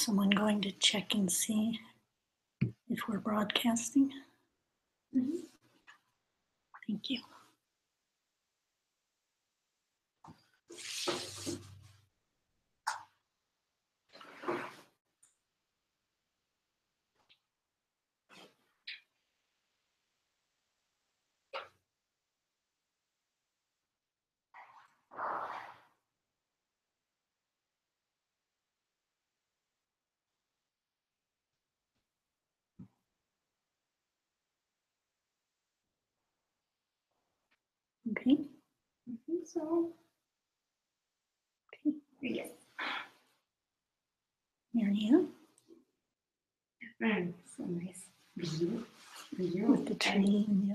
Someone going to check and see if we're broadcasting? Mm-hmm. Thank you. Okay. I think so. Okay. Yes. Marianne? So nice view. With the tree and yeah.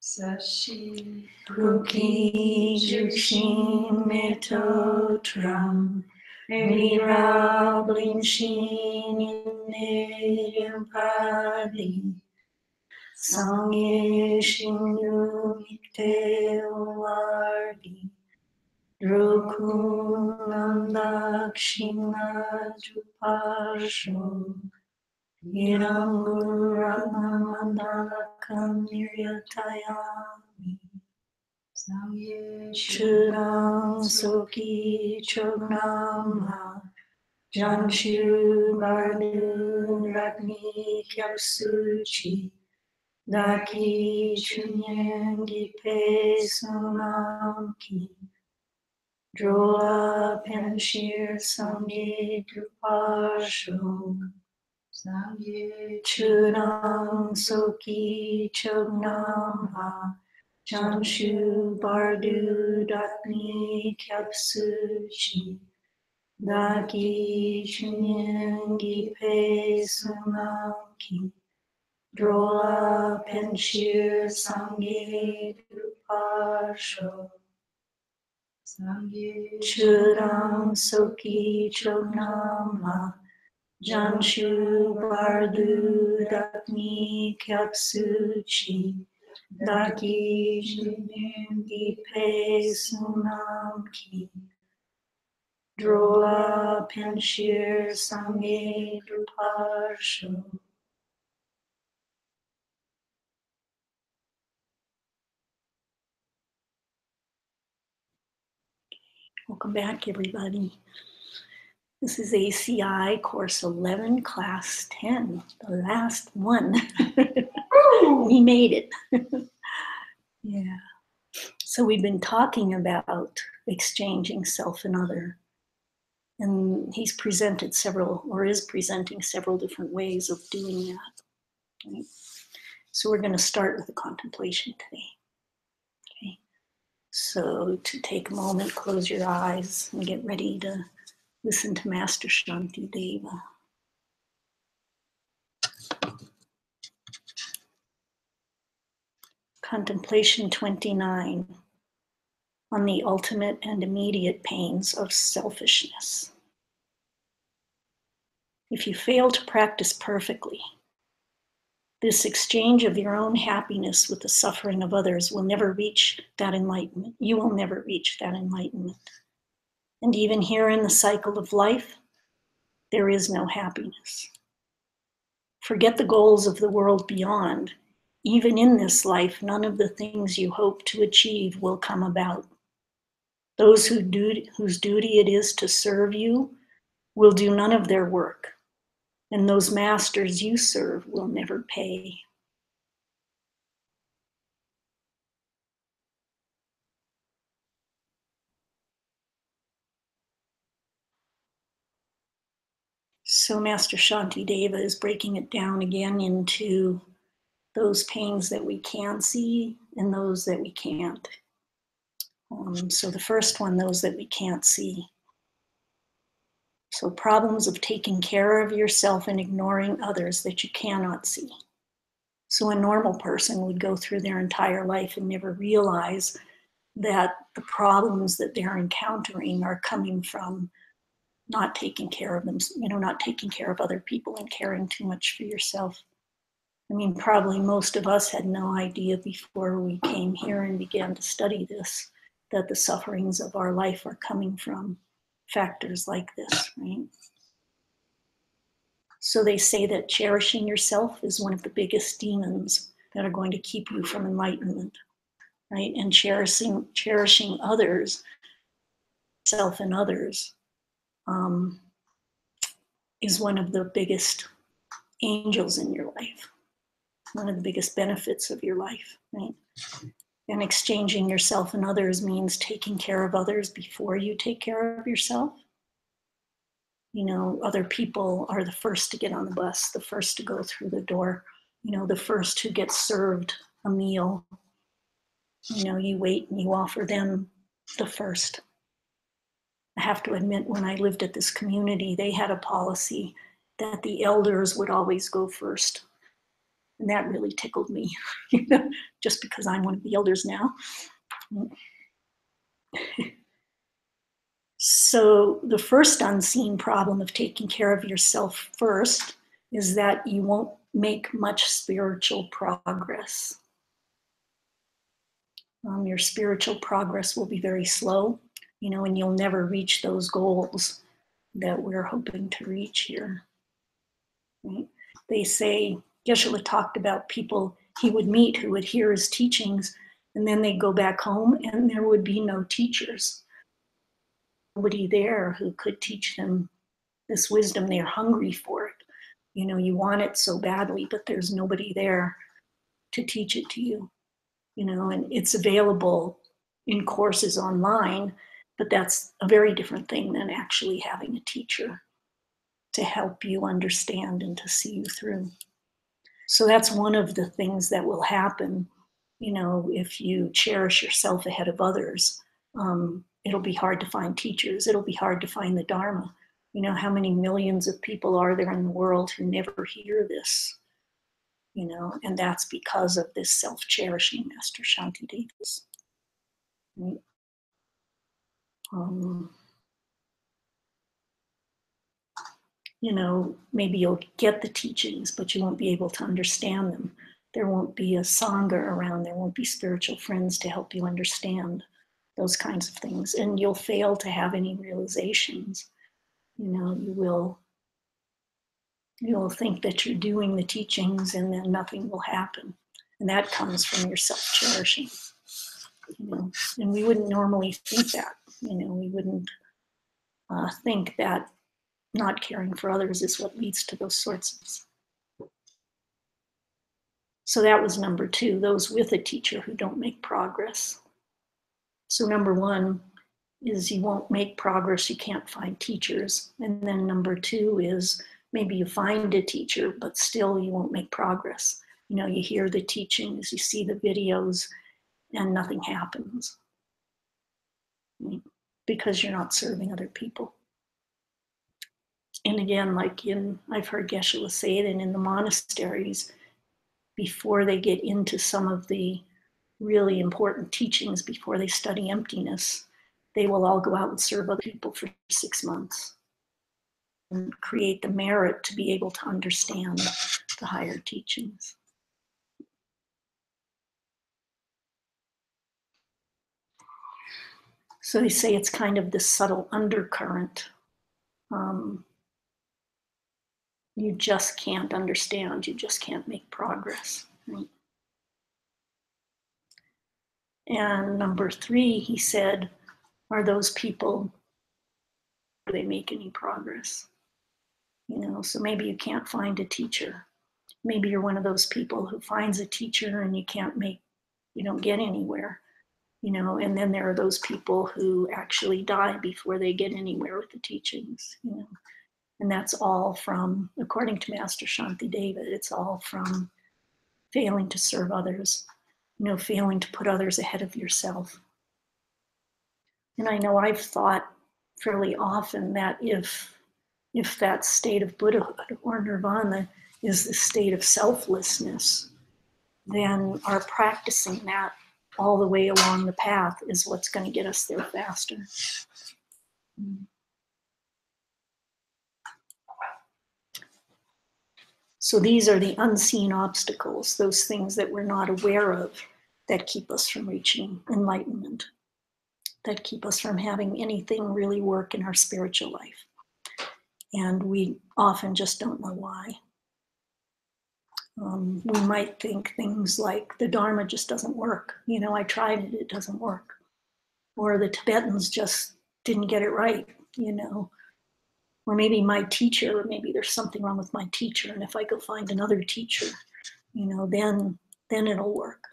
Sashi Puki Jukshin Meto Tram Mira Blinshin Padi Sangye Shinu Mikte Wardi Drukunam Dakshina Jupasho Yiranguramandalakam Niryatayami Churang Soki Chognama Janshu Bardu Ragni Kyapsuchi Daki Chunyangi Pe Sunamki Drola Penshir Sangye Drupasho Churang Soki Chognama Janshu Bardu Dakni Kyapsuchi Daki Chunyangi Pe Sunamki Drola Penshir Sangye Drupasho Churang Soki Chognama Janshu Bardu Dakni Kyapsuchi Daki Chunyangi Pe Sunamki Drola Penshir Sangye Drupasho. Welcome back, everybody. This is ACI Course 11, Class 10, the last one. We made it. Yeah. So we've been talking about exchanging self and other. And he's presented several, or is presenting several different ways of doing that. Right? So we're going to start with a contemplation today. Okay. So to take a moment, close your eyes and get ready to listen to Master Shantideva. Contemplation 29 on the ultimate and immediate pains of selfishness. If you fail to practice perfectly, this exchange of your own happiness with the suffering of others will never reach that enlightenment. You will never reach that enlightenment. And even here in the cycle of life, there is no happiness. Forget the goals of the world beyond. Even in this life, none of the things you hope to achieve will come about. Those whose duty it is to serve you will do none of their work, and those masters you serve will never pay. So Master Shantideva is breaking it down again into those pains that we can see and those that we can't. So the first one, those that we can't see. So problems of taking care of yourself and ignoring others that you cannot see. So a normal person would go through their entire life and never realize that the problems that they're encountering are coming from not taking care of them, not taking care of other people and caring too much for yourself. I mean, probably most of us had no idea before we came here and began to study this, that the sufferings of our life are coming from factors like this, right? So they say that cherishing yourself is one of the biggest demons that are going to keep you from enlightenment, right? And cherishing others, self and others, is one of the biggest angels in your life, one of the biggest benefits of your life, right? And exchanging yourself and others means taking care of others before you take care of yourself. You know, other people are the first to get on the bus, the first to go through the door, you know, the first who gets served a meal. You know, you wait and you offer them the first. I have to admit, when I lived at this community, they had a policy that the elders would always go first. And that really tickled me, you know, just because I'm one of the elders now. So the first unseen problem of taking care of yourself first is that you won't make much spiritual progress. Your spiritual progress will be very slow, you know, and you'll never reach those goals that we're hoping to reach here. Right? They say, Geshe-la talked about people he would meet who would hear his teachings, and then they'd go back home and there would be no teachers. Nobody there who could teach them this wisdom. They're hungry for it. You know, you want it so badly, but there's nobody there to teach it to you. You know, and it's available in courses online, but that's a very different thing than actually having a teacher to help you understand and to see you through. So that's one of the things that will happen, you know, if you cherish yourself ahead of others. It'll be hard to find teachers. It'll be hard to find the Dharma. You know, how many millions of people are there in the world who never hear this? You know, and that's because of this self-cherishing Master Shantideva's. Right? You know, maybe you'll get the teachings, but you won't be able to understand them. There won't be a Sangha around. There won't be spiritual friends to help you understand those kinds of things. And you'll fail to have any realizations. You know, you'll think that you're doing the teachings and then nothing will happen. And that comes from your self-cherishing. You know, and we wouldn't normally think that. You know, we wouldn't think that not caring for others is what leads to those sorts of. So that was number two, those with a teacher who don't make progress. So number one is you won't make progress, you can't find teachers. And then number two is maybe you find a teacher, but still you won't make progress. You know, you hear the teachings, you see the videos, and nothing happens. Because you're not serving other people. And again, like I've heard Geshe-la say it, and in the monasteries, before they get into some of the really important teachings, before they study emptiness, they will all go out and serve other people for 6 months and create the merit to be able to understand the higher teachings. So they say it's kind of this subtle undercurrent. You just can't understand, you just can't make progress. Right? And number three, he said, are those people, do they make any progress? You know, so maybe you can't find a teacher. Maybe you're one of those people who finds a teacher and you don't get anywhere. You know, and then there are those people who actually die before they get anywhere with the teachings, you know. And that's all from, according to Master Shantideva, it's all from failing to serve others, you know, failing to put others ahead of yourself. And I know I've thought fairly often that if that state of Buddhahood or nirvana is the state of selflessness, then our practicing that all the way along the path is what's going to get us there faster. So these are the unseen obstacles, those things that we're not aware of that keep us from reaching enlightenment. that keep us from having anything really work in our spiritual life. And we often just don't know why. We might think things like the Dharma just doesn't work. You know, I tried it, it doesn't work. Or the Tibetans just didn't get it right, you know. Or maybe my teacher, or maybe there's something wrong with my teacher. And if I go find another teacher, you know, then it'll work,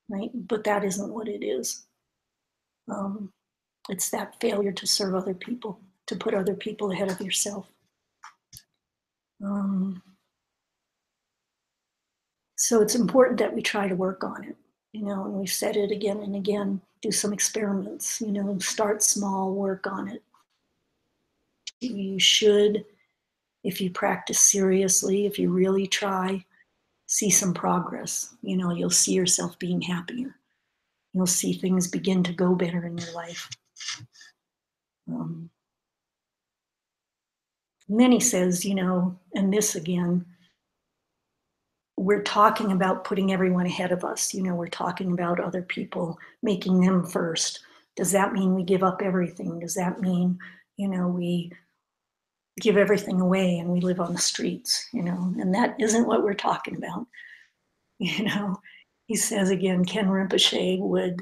right? But that isn't what it is. It's that failure to serve other people, to put other people ahead of yourself. So it's important that we try to work on it, you know, and we've said it again and again, do some experiments, you know, start small, work on it. You should, if you practice seriously, if you really try, see some progress. You know, you'll see yourself being happier. You'll see things begin to go better in your life. And then he says, you know, and this again, we're talking about putting everyone ahead of us. You know, we're talking about other people, making them first. Does that mean we give up everything? Does that mean, you know, we give everything away and we live on the streets, you know? And that isn't what we're talking about. You know, he says again, Ken Rinpoche would,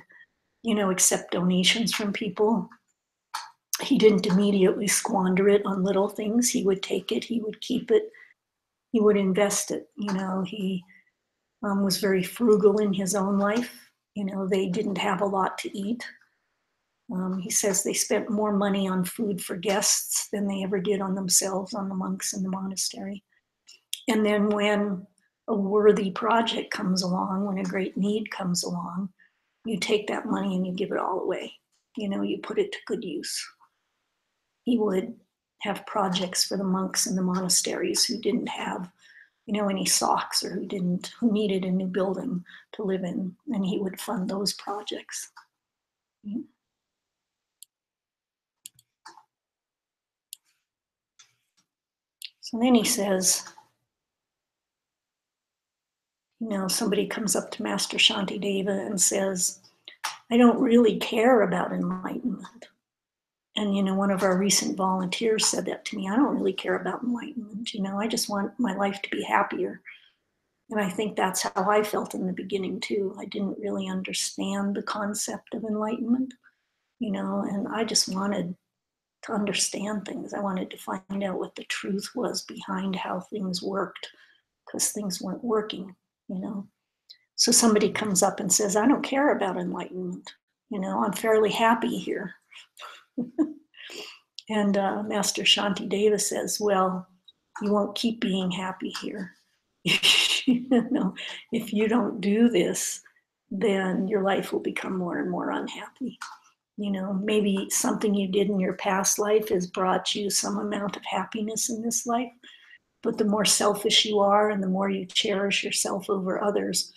you know, accept donations from people. He didn't immediately squander it on little things. He would take it, he would keep it, he would invest it. You know, he was very frugal in his own life. You know, they didn't have a lot to eat. He says they spent more money on food for guests than they ever did on themselves, on the monks in the monastery. And then when a worthy project comes along, when a great need comes along, you take that money and you give it all away. You know, you put it to good use. He would have projects for the monks in the monasteries who didn't have, you know, any socks, or who needed a new building to live in, and he would fund those projects. So then he says, you know, somebody comes up to Master Shantideva and says, I don't really care about enlightenment. And, you know, one of our recent volunteers said that to me. I don't really care about enlightenment. You know, I just want my life to be happier. And I think that's how I felt in the beginning too. I didn't really understand the concept of enlightenment, you know, and I just wanted to understand things. I wanted to find out what the truth was behind how things worked, because things weren't working, you know. So somebody comes up and says, I don't care about enlightenment. You know, I'm fairly happy here. And Master Shantideva says, well, you won't keep being happy here. You know, if you don't do this, then your life will become more and more unhappy. You know, maybe something you did in your past life has brought you some amount of happiness in this life, but the more selfish you are and the more you cherish yourself over others,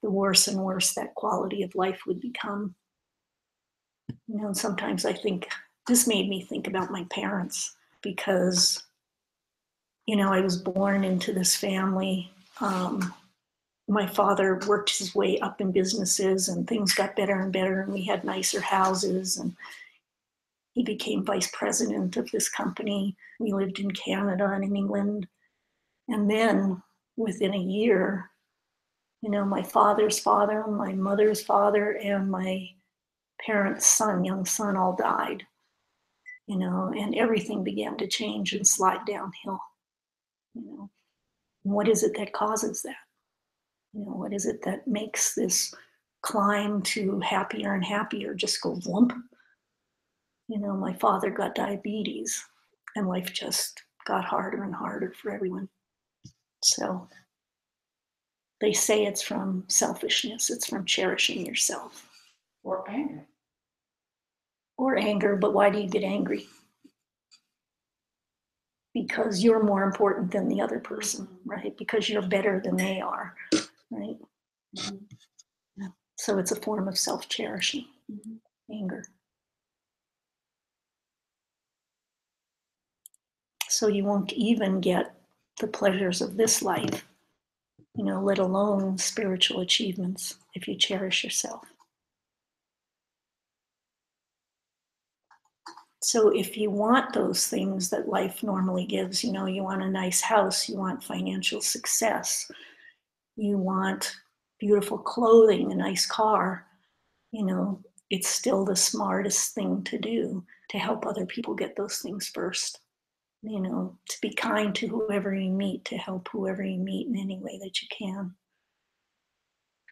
the worse and worse that quality of life would become. You know, and sometimes I think this made me think about my parents, because, you know, I was born into this family. My father worked his way up in businesses and things got better and better, and we had nicer houses, and he became vice president of this company. We lived in Canada and in England. And then within a year, you know, my father's father, my mother's father, and my parents' son, young son, all died, you know, and everything began to change and slide downhill, you know. And what is it that causes that? You know, what is it that makes this climb to happier and happier just go lump? You know, my father got diabetes and life just got harder and harder for everyone. So they say it's from selfishness, it's from cherishing yourself. Or anger. Or anger, but why do you get angry? Because you're more important than the other person, right? Because you're better than they are, right? Mm-hmm. So it's a form of self-cherishing, anger. So you won't even get the pleasures of this life, you know, let alone spiritual achievements, if you cherish yourself. So if you want those things that life normally gives, you want a nice house, you want financial success, you want beautiful clothing, a nice car, it's still the smartest thing to do to help other people get those things first. To be kind to whoever you meet, to help whoever you meet in any way that you can.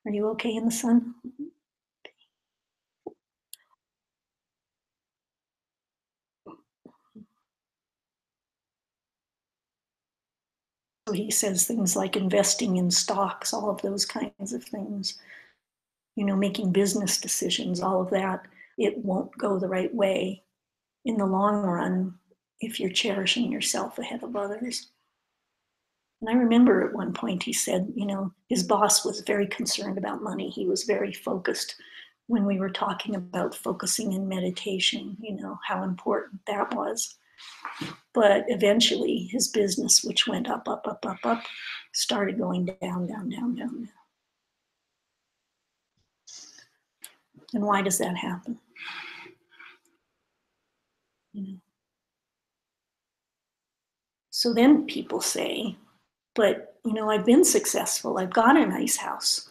Are you okay in the sun? So he says things like investing in stocks, all of those kinds of things, making business decisions, all of that, it won't go the right way in the long run if you're cherishing yourself ahead of others. And I remember at one point he said, his boss was very concerned about money. He was very focused when we were talking about focusing in meditation, how important that was. But eventually his business, which went up, up, up, up, up, started going down, down, down, down, down. And why does that happen? So then people say, but I've been successful. I've got a nice house.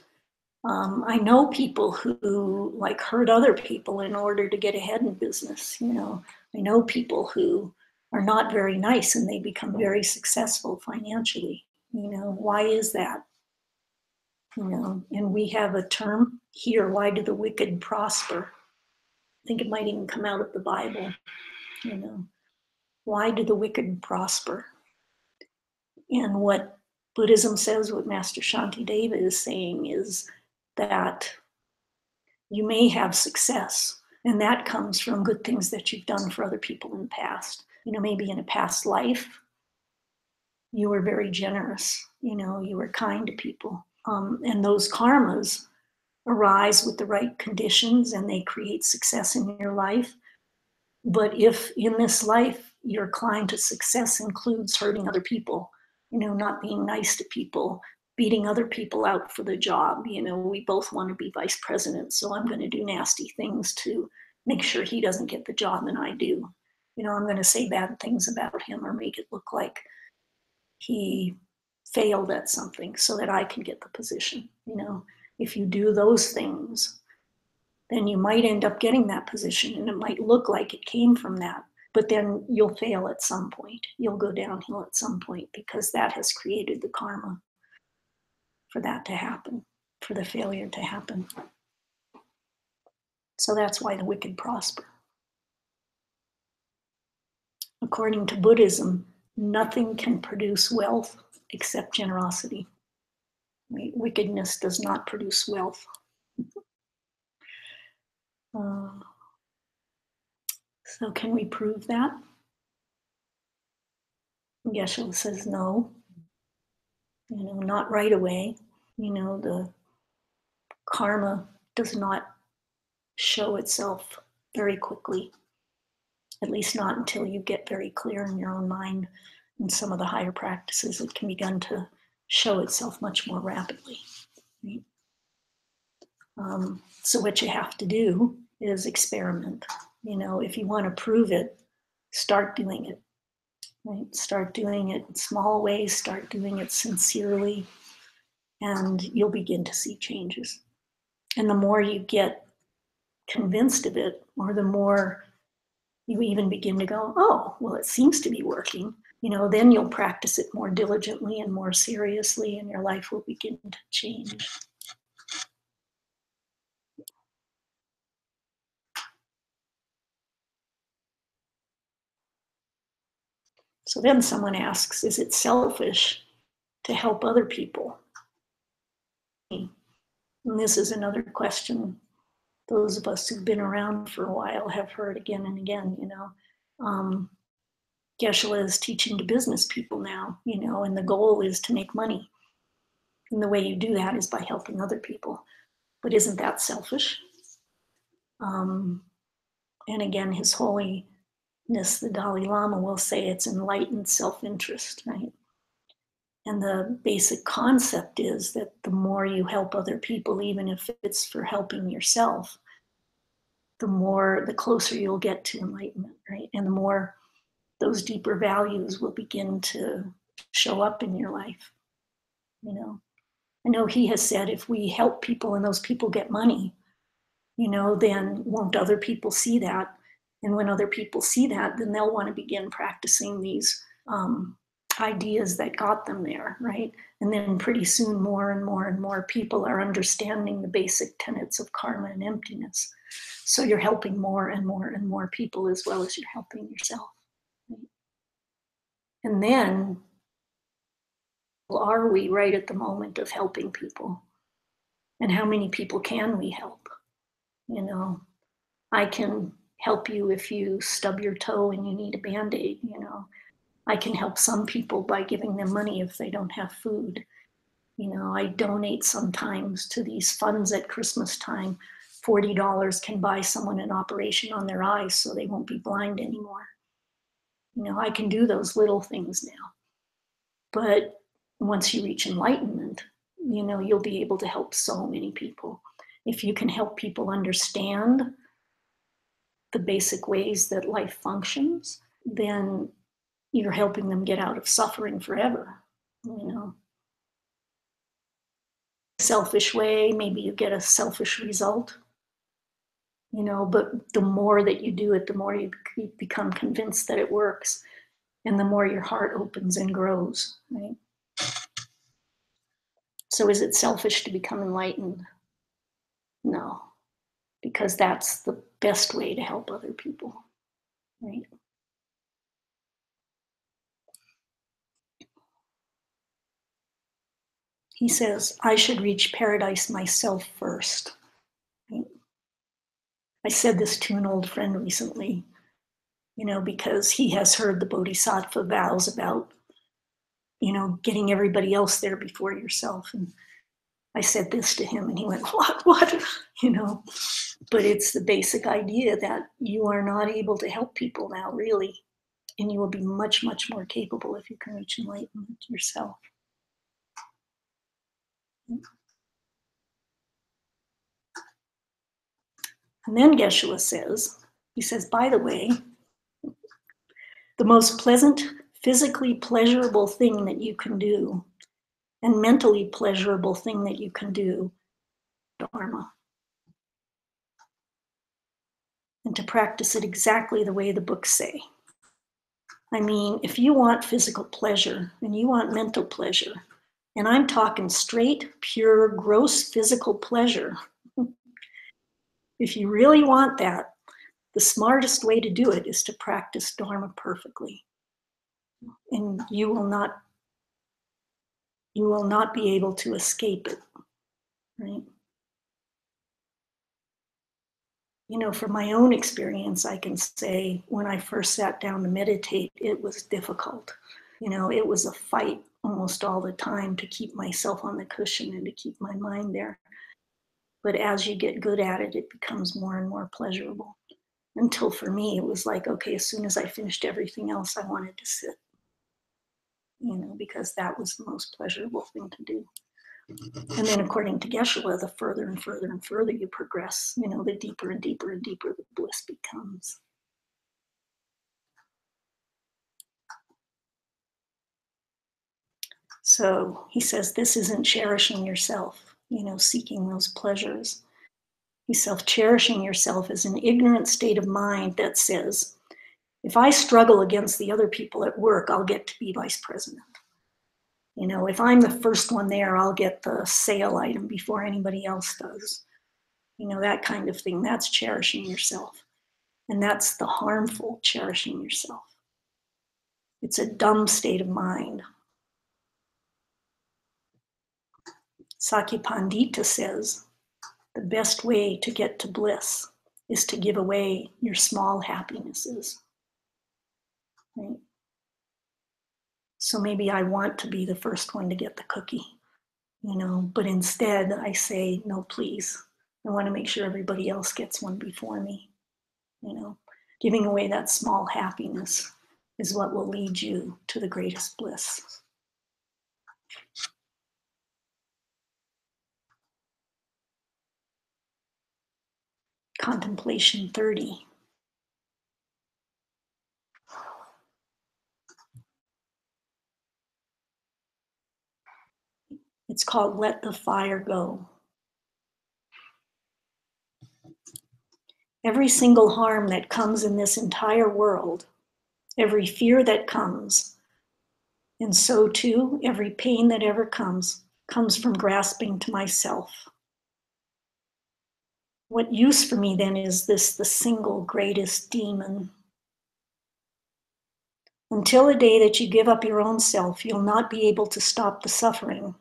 I know people who like hurt other people in order to get ahead in business. I know people who are not very nice and they become very successful financially. Why is that? And we have a term here, why do the wicked prosper? I think it might even come out of the Bible. Why do the wicked prosper? And what Buddhism says, what Master Shantideva is saying is that you may have success, and that comes from good things that you've done for other people in the past. Maybe in a past life, you were very generous, you were kind to people. And those karmas arise with the right conditions and they create success in your life. But if in this life your climb to success includes hurting other people, not being nice to people, beating other people out for the job, we both want to be vice president, so I'm going to do nasty things to make sure he doesn't get the job and I do. I'm going to say bad things about him or make it look like he failed at something so that I can get the position. If you do those things, then you might end up getting that position and it might look like it came from that, but then you'll fail at some point. You'll go downhill at some point because that has created the karma for that to happen, for the failure to happen. So that's why the wicked prosper. According to Buddhism, nothing can produce wealth except generosity. Wickedness does not produce wealth. So can we prove that? Geshe says no. Not right away. The karma does not show itself very quickly, at least not until you get very clear in your own mind. In some of the higher practices, it can begin to show itself much more rapidly. Right? So what you have to do is experiment. If you want to prove it, start doing it. Right? Start doing it in small ways, start doing it sincerely, and you'll begin to see changes. And the more you get convinced of it, or the more you even begin to go, oh, well, it seems to be working, then you'll practice it more diligently and more seriously, and your life will begin to change. So then someone asks, is it selfish to help other people? And this is another question those of us who've been around for a while have heard again and again. Geshe is teaching to business people now, and the goal is to make money. And the way you do that is by helping other people. But isn't that selfish? And again, His Holiness, the Dalai Lama, will say it's enlightened self-interest, right? And the basic concept is that the more you help other people, even if it's for helping yourself, the closer you'll get to enlightenment, right? And the more those deeper values will begin to show up in your life. You know, I know he has said if we help people and those people get money, you know, then won't other people see that? And when other people see that, then they'll want to begin practicing these ideas that got them there, right? And then pretty soon more and more and more people are understanding the basic tenets of karma and emptiness. So you're helping more and more and more people as well as you're helping yourself. Right? And then, are we right at the moment of helping people? And how many people can we help? You know, I can help you if you stub your toe and you need a Band-Aid, you know. I can help some people by giving them money if they don't have food. You know, I donate sometimes to these funds at Christmas time. $40 can buy someone an operation on their eyes so they won't be blind anymore. You know, I can do those little things now. But once you reach enlightenment, you know, you'll be able to help so many people. If you can help people understand the basic ways that life functions, then you're helping them get out of suffering forever, you know. Selfish way, maybe you get a selfish result, you know, but the more that you do it, the more you become convinced that it works, and the more your heart opens and grows, right? So is it selfish to become enlightened? No, because that's the best way to help other people, right? He says, I should reach paradise myself first. Right? I said this to an old friend recently, you know, because he has heard the Bodhisattva vows about, you know, getting everybody else there before yourself. And I said this to him and he went, what, you know, but it's the basic idea that you are not able to help people now, really. And you will be much, much more capable if you can reach enlightenment yourself. And then Geshe-la says, he says, by the way, the most pleasant, physically pleasurable thing that you can do and mentally pleasurable thing that you can do, Dharma. And to practice it exactly the way the books say. I mean, if you want physical pleasure and you want mental pleasure, and I'm talking straight, pure, gross physical pleasure, if you really want that, the smartest way to do it is to practice Dharma perfectly. And you will not be able to escape it, right? You know, from my own experience, I can say when I first sat down to meditate, it was difficult. You know, it was a fight almost all the time to keep myself on the cushion and to keep my mind there. But as you get good at it, it becomes more and more pleasurable. Until for me, it was like, okay, as soon as I finished everything else, I wanted to sit, you know, because that was the most pleasurable thing to do. And then according to Geshe-la, the further and further and further you progress, you know, the deeper and deeper and deeper the bliss becomes. So he says, this isn't cherishing yourself, you know, seeking those pleasures. He's self-cherishing yourself is an ignorant state of mind that says, if I struggle against the other people at work, I'll get to be vice president. You know, if I'm the first one there, I'll get the sale item before anybody else does. You know, that kind of thing. That's cherishing yourself. And that's the harmful cherishing yourself. It's a dumb state of mind. Sakyapandita says, the best way to get to bliss is to give away your small happinesses. Right? So maybe I want to be the first one to get the cookie, you know, but instead I say, no, please. I want to make sure everybody else gets one before me. You know, giving away that small happiness is what will lead you to the greatest bliss. Contemplation 30. It's called Let the Fire Go. Every single harm that comes in this entire world, every fear that comes, and so too, every pain that ever comes from grasping to myself. What use for me then is this, the single greatest demon? Until the day that you give up your own self, you'll not be able to stop the suffering.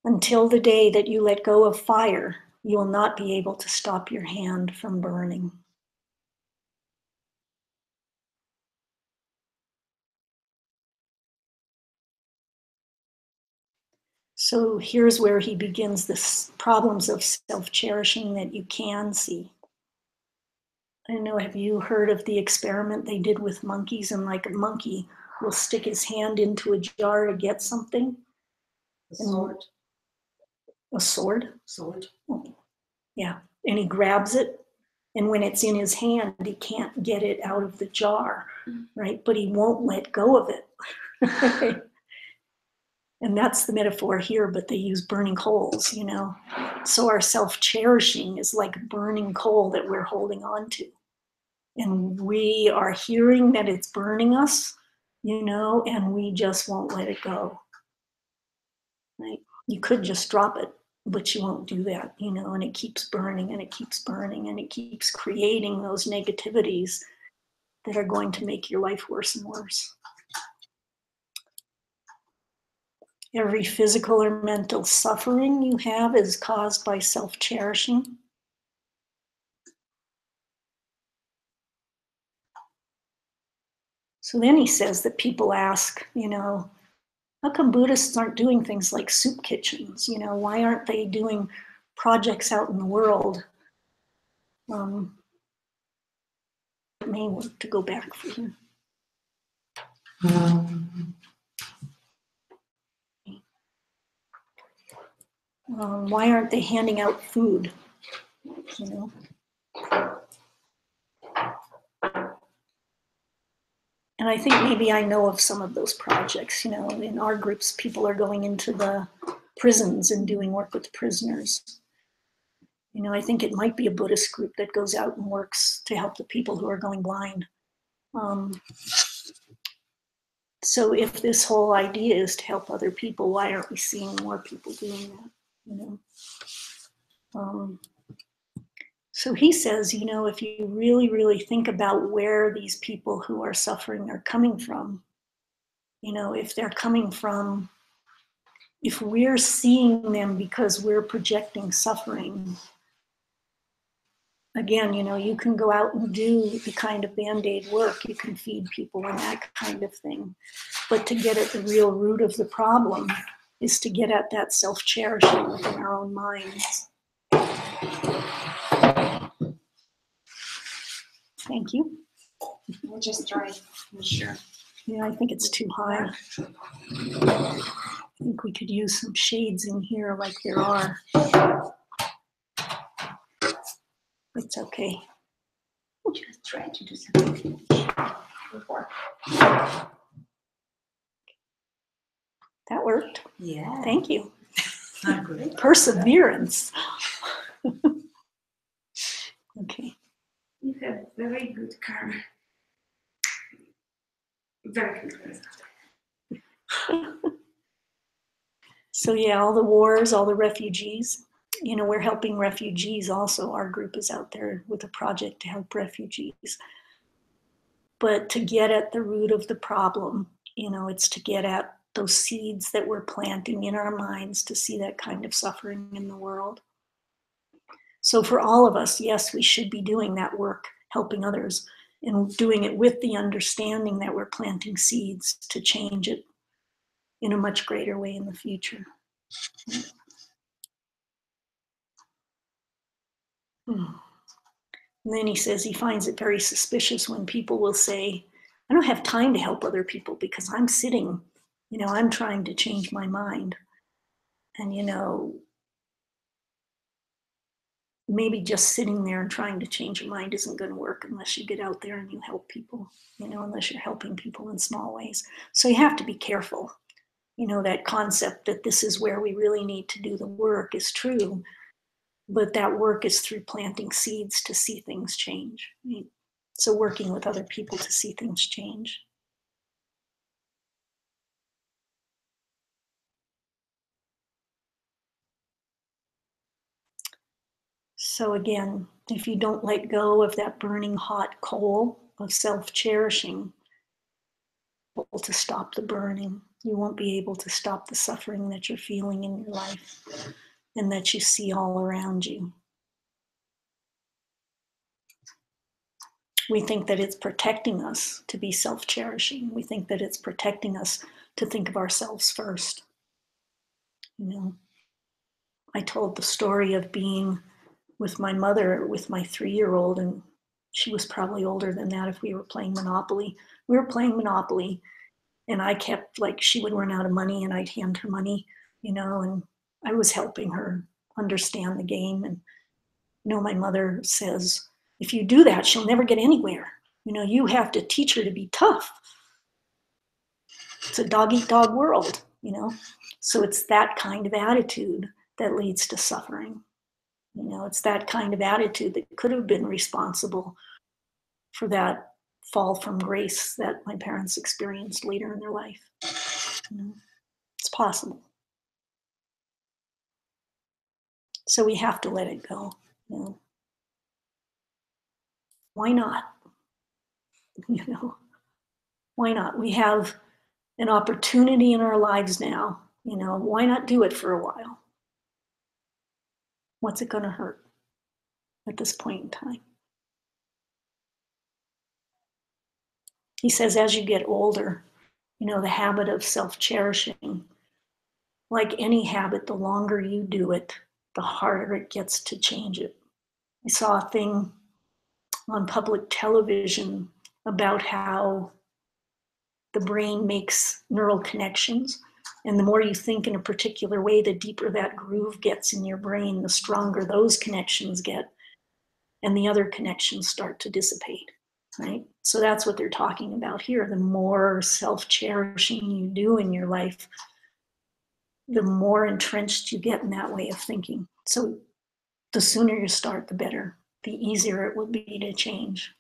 Until the day that you let go of fire, you will not be able to stop your hand from burning. So here's where he begins the problems of self-cherishing that you can see. I don't know, have you heard of the experiment they did with monkeys? And like a monkey will stick his hand into a jar to get something. A sword. A sword? Sword. Oh, yeah, and he grabs it. And when it's in his hand, he can't get it out of the jar, right? But he won't let go of it. And that's the metaphor here, but they use burning coals, you know. So our self-cherishing is like burning coal that we're holding on to. And we are hearing that it's burning us, you know, and we just won't let it go, right? You could just drop it, but you won't do that, you know, and it keeps burning and it keeps burning and it keeps creating those negativities that are going to make your life worse and worse. Every physical or mental suffering you have is caused by self-cherishing. So then he says that people ask, you know, how come Buddhists aren't doing things like soup kitchens? You know, why aren't they doing projects out in the world? It may work to go back for you. Why aren't they handing out food? You know. And I think maybe I know of some of those projects. You know, in our groups, people are going into the prisons and doing work with prisoners. You know, I think it might be a Buddhist group that goes out and works to help the people who are going blind. So if this whole idea is to help other people, why aren't we seeing more people doing that? You know. So he says, you know, if you really, really think about where these people who are suffering are coming from, you know, if they're coming from, if we're seeing them because we're projecting suffering, again, you know, you can go out and do the kind of Band-Aid work, you can feed people and that kind of thing. But to get at the real root of the problem is to get at that self-cherishing within our own minds. Thank you. We'll just try. I'm sure. Yeah, I think it's too high. I think we could use some shades in here like there are. It's okay. Just try to do something before. That worked. Yeah. Thank you. Great. Perseverance. Okay. You have very good karma. Very good result. So yeah, all the wars, all the refugees, you know, we're helping refugees also. Our group is out there with a project to help refugees. But to get at the root of the problem, you know, it's to get at those seeds that we're planting in our minds to see that kind of suffering in the world. So for all of us, yes, we should be doing that work, helping others, and doing it with the understanding that we're planting seeds to change it in a much greater way in the future. And then he says he finds it very suspicious when people will say, I don't have time to help other people because I'm sitting, you know, I'm trying to change my mind. And, you know, maybe just sitting there and trying to change your mind isn't going to work unless you get out there and you help people, unless you're helping people in small ways. So you have to be careful. That concept that this is where we really need to do the work is true, but that work is through planting seeds to see things change. Right? So working with other people to see things change. So again, if you don't let go of that burning hot coal of self-cherishing, able to stop the burning, you won't be able to stop the suffering that you're feeling in your life and that you see all around you. We think that it's protecting us to be self-cherishing. We think that it's protecting us to think of ourselves first. I told the story of being with my mother, with my 3-year-old, and she was probably older than that if we were playing Monopoly. We were playing Monopoly, and I kept, she would run out of money, and I'd hand her money, and I was helping her understand the game. And, my mother says, if you do that, she'll never get anywhere. You have to teach her to be tough. It's a dog-eat-dog world, So it's that kind of attitude that leads to suffering. It's that kind of attitude that could have been responsible for that fall from grace that my parents experienced later in their life. It's possible. So we have to let it go. Why not? Why not? We have an opportunity in our lives now. Why not do it for a while? What's it going to hurt at this point in time? He says, as you get older, the habit of self-cherishing, like any habit, the longer you do it, the harder it gets to change it. I saw a thing on public television about how the brain makes neural connections. And the more you think in a particular way, the deeper that groove gets in your brain, the stronger those connections get, and the other connections start to dissipate, right? So that's what they're talking about here. The more self-cherishing you do in your life, the more entrenched you get in that way of thinking. So the sooner you start, the better, the easier it will be to change.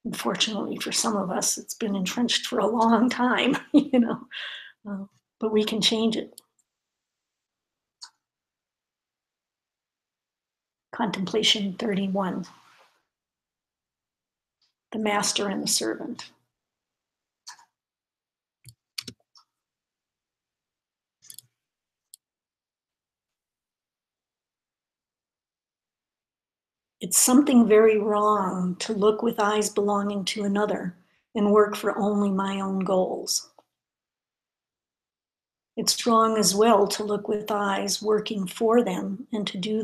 Unfortunately, for some of us, it's been entrenched for a long time, but we can change it. Contemplation 31, the master and the servant. It's something very wrong to look with eyes belonging to another and work for only my own goals. It's wrong as well to look with eyes working for them and to do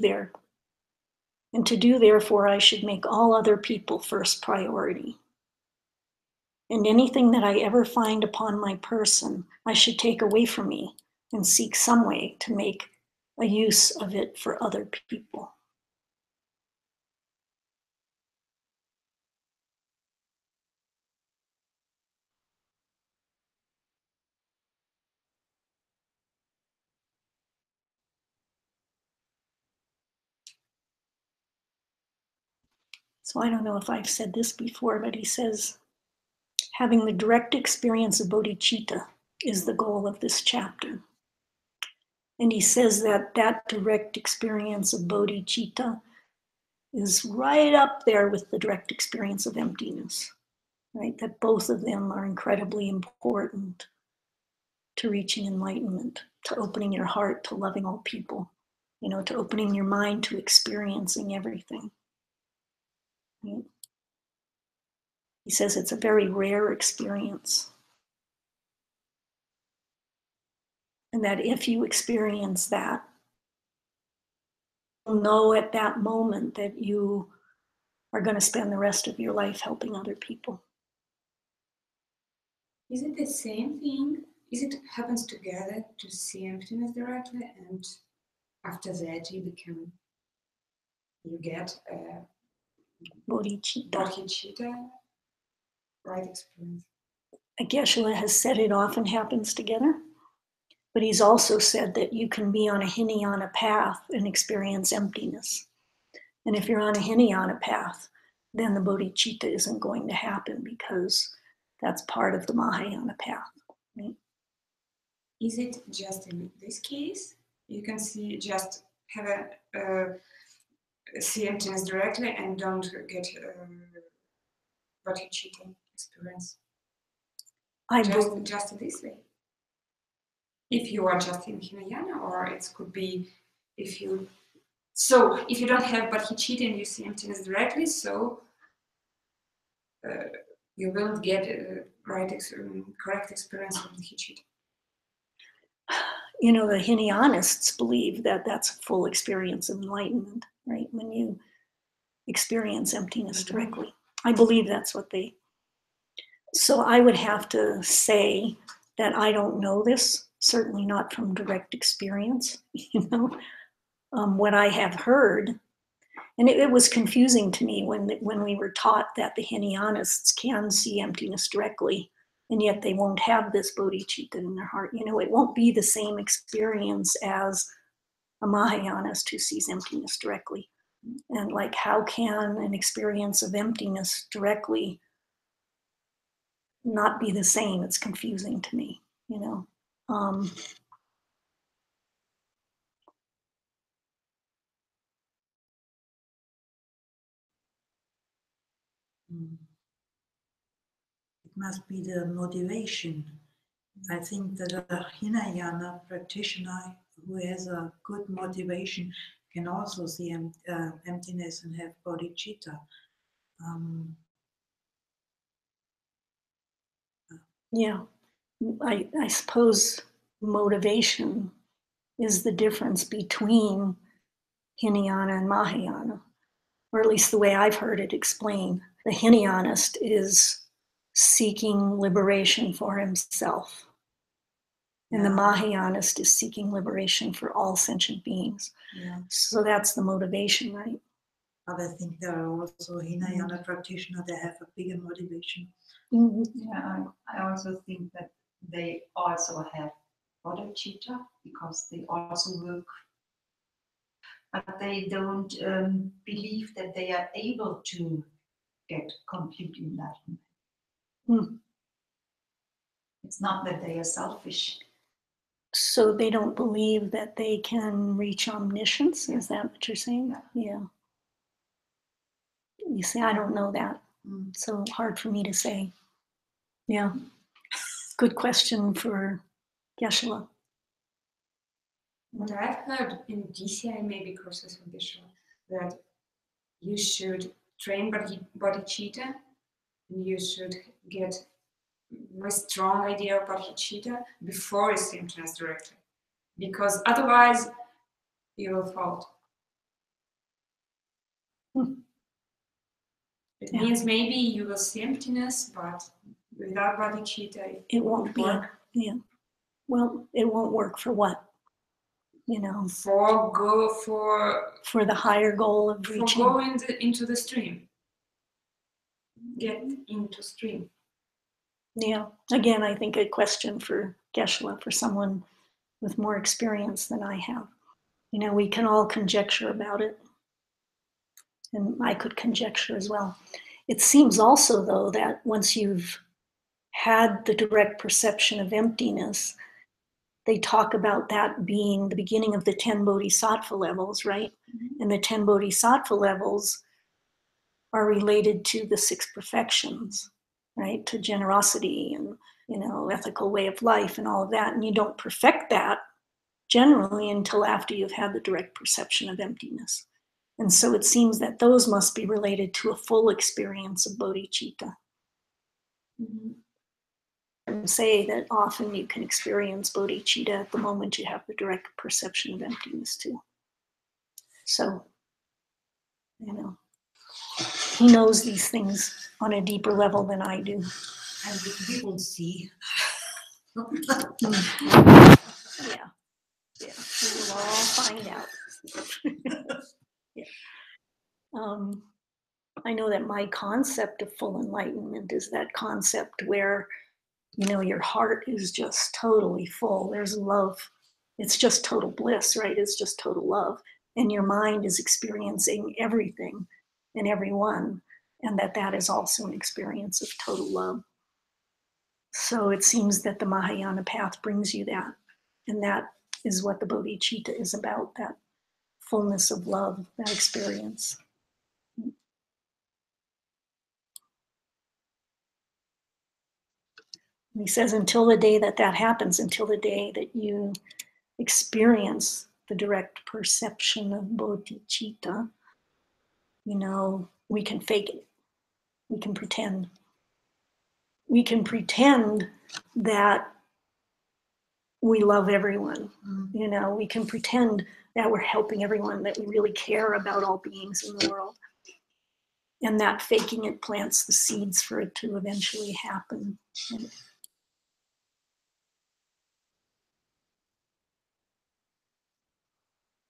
therefore I should make all other people first priority. And anything that I ever find upon my person, I should take away from me and seek some way to make a use of it for other people. So I don't know if I've said this before, but he says, having the direct experience of bodhicitta is the goal of this chapter. And he says that that direct experience of bodhicitta is right up there with the direct experience of emptiness, right? That both of them are incredibly important to reaching enlightenment, to opening your heart to loving all people, to opening your mind to experiencing everything. Right? He says it's a very rare experience. And that if you experience that, you'll know at that moment that you are going to spend the rest of your life helping other people. Is it the same thing? Is it happens together to see emptiness directly and after that you become you get bodhicitta. right experience. Geshe has said it often happens together, but he's also said that you can be on a Hinayana path and experience emptiness. And if you're on a Hinayana path, then the bodhicitta isn't going to happen because that's part of the Mahayana path. Right? Is it just in this case? You can see just have see emptiness directly and don't get bodhicitta experience. Just this way. If you are just in Hinayana, or it could be if you don't have bodhicitta and you see emptiness directly, so you won't get correct experience of bodhicitta. You know, the Hinayanists believe that that's a full experience of enlightenment, right? When you experience emptiness directly. I believe that's what they... So I would have to say that I don't know this, certainly not from direct experience, you know. What I have heard, and it was confusing to me when we were taught that the Hinayanists can see emptiness directly, and yet they won't have this bodhicitta in their heart. You know, it won't be the same experience as a Mahayanist who sees emptiness directly. And like, how can an experience of emptiness directly not be the same? It's confusing to me, you know. It must be the motivation. I think that a Hinayana practitioner who has a good motivation can also see emptiness and have bodhicitta. Yeah, I suppose motivation is the difference between Hinayana and Mahayana, or at least the way I've heard it explained. The Hinayanist is seeking liberation for himself, and the Mahayanist is seeking liberation for all sentient beings. Yeah. So that's the motivation, right? But I think there are also Hinayana practitioners that have a bigger motivation. Mm-hmm. Yeah, I also think that they also have bodhicitta because they also work, but they don't believe that they are able to get complete enlightenment. Mm. It's not that they are selfish. So they don't believe that they can reach omniscience? Is that what you're saying? Yeah. You see, I don't know that. So hard for me to say. Yeah. Good question for Geshe. What I've heard in DCI, maybe courses from Geshe, that you should train bodhicitta, and you should get a strong idea of bodhicitta before you see emptiness directly, because otherwise you will fall. It means maybe you will see emptiness, but without bodhicitta, it won't work. Yeah. Well, it won't work for what? You know, for the higher goal of reaching. For going into the stream. Get into stream. Yeah. Again, I think a question for Geshe, for someone with more experience than I have. You know, we can all conjecture about it. And I could conjecture as well. It seems also, though, that once you've had the direct perception of emptiness, they talk about that being the beginning of the 10 bodhisattva levels, right? Mm-hmm. And the 10 bodhisattva levels are related to the 6 perfections, right? To generosity and, you know, ethical way of life and all of that. And you don't perfect that generally until after you've had the direct perception of emptiness. And so it seems that those must be related to a full experience of bodhicitta. Mm-hmm. And say that often you can experience bodhicitta at the moment you have the direct perception of emptiness too. So, you know, he knows these things on a deeper level than I do. And we will see. Yeah, we will all find out. Yeah. I know that my concept of full enlightenment is that concept where, your heart is just totally full. There's love. It's just total bliss, right? It's just total love. And your mind is experiencing everything and everyone, and that is also an experience of total love. So it seems that the Mahayana path brings you that. And that is what the bodhicitta is about, that fullness of love, that experience. And he says, until the day that happens, until the day that you experience the direct perception of bodhicitta, we can fake it. We can pretend. We can pretend that we love everyone. We can pretend that we're helping everyone, that we really care about all beings in the world. And that faking it plants the seeds for it to eventually happen.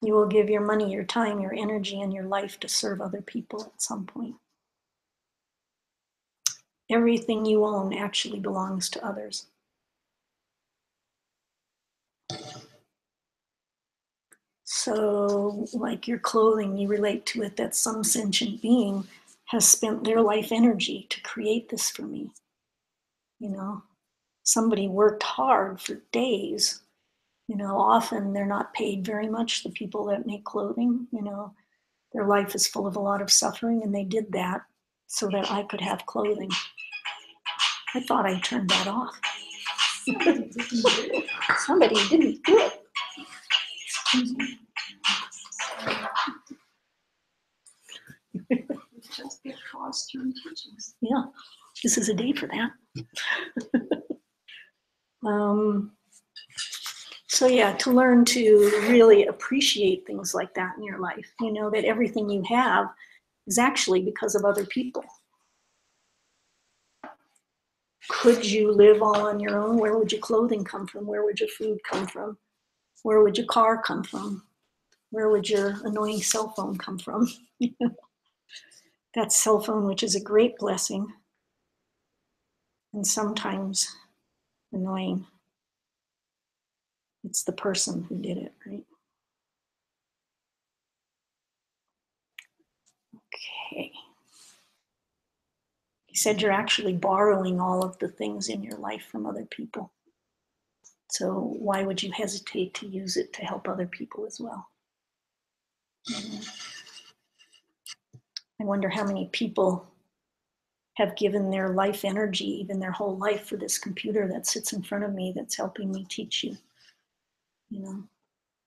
You will give your money, your time, your energy, and your life to serve other people at some point. Everything you own actually belongs to others. So, like your clothing, you relate to it that some sentient being has spent their life energy to create this for me. Somebody worked hard for days. Often they're not paid very much, the people that make clothing. Their life is full of a lot of suffering, and they did that so that I could have clothing. I thought I turned that off. Somebody didn't do it. Just get forced during teachings. Yeah, this is a day for that. So yeah, to learn to really appreciate things like that in your life, that everything you have is actually because of other people. Could you live all on your own? Where would your clothing come from? Where would your food come from? Where would your car come from? Where would your annoying cell phone come from? That cell phone, which is a great blessing, and sometimes annoying. It's the person who did it, right? Okay. He said you're actually borrowing all of the things in your life from other people. So why would you hesitate to use it to help other people as well? I wonder how many people have given their life energy, even their whole life, for this computer that sits in front of me that's helping me teach you.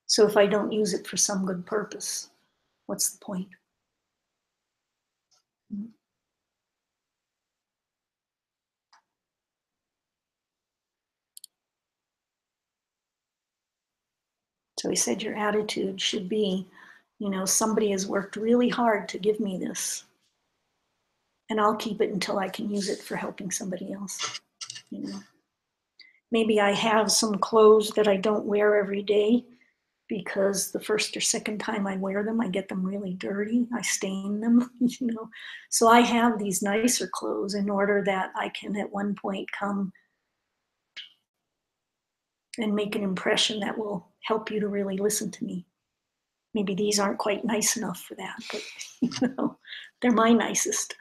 So if I don't use it for some good purpose, what's the point? So he said your attitude should be, somebody has worked really hard to give me this, and I'll keep it until I can use it for helping somebody else. Maybe I have some clothes that I don't wear every day because the first or second time I wear them, I get them really dirty. I stain them, So I have these nicer clothes in order that I can at one point come and make an impression that will help you to really listen to me. Maybe these aren't quite nice enough for that, but they're my nicest.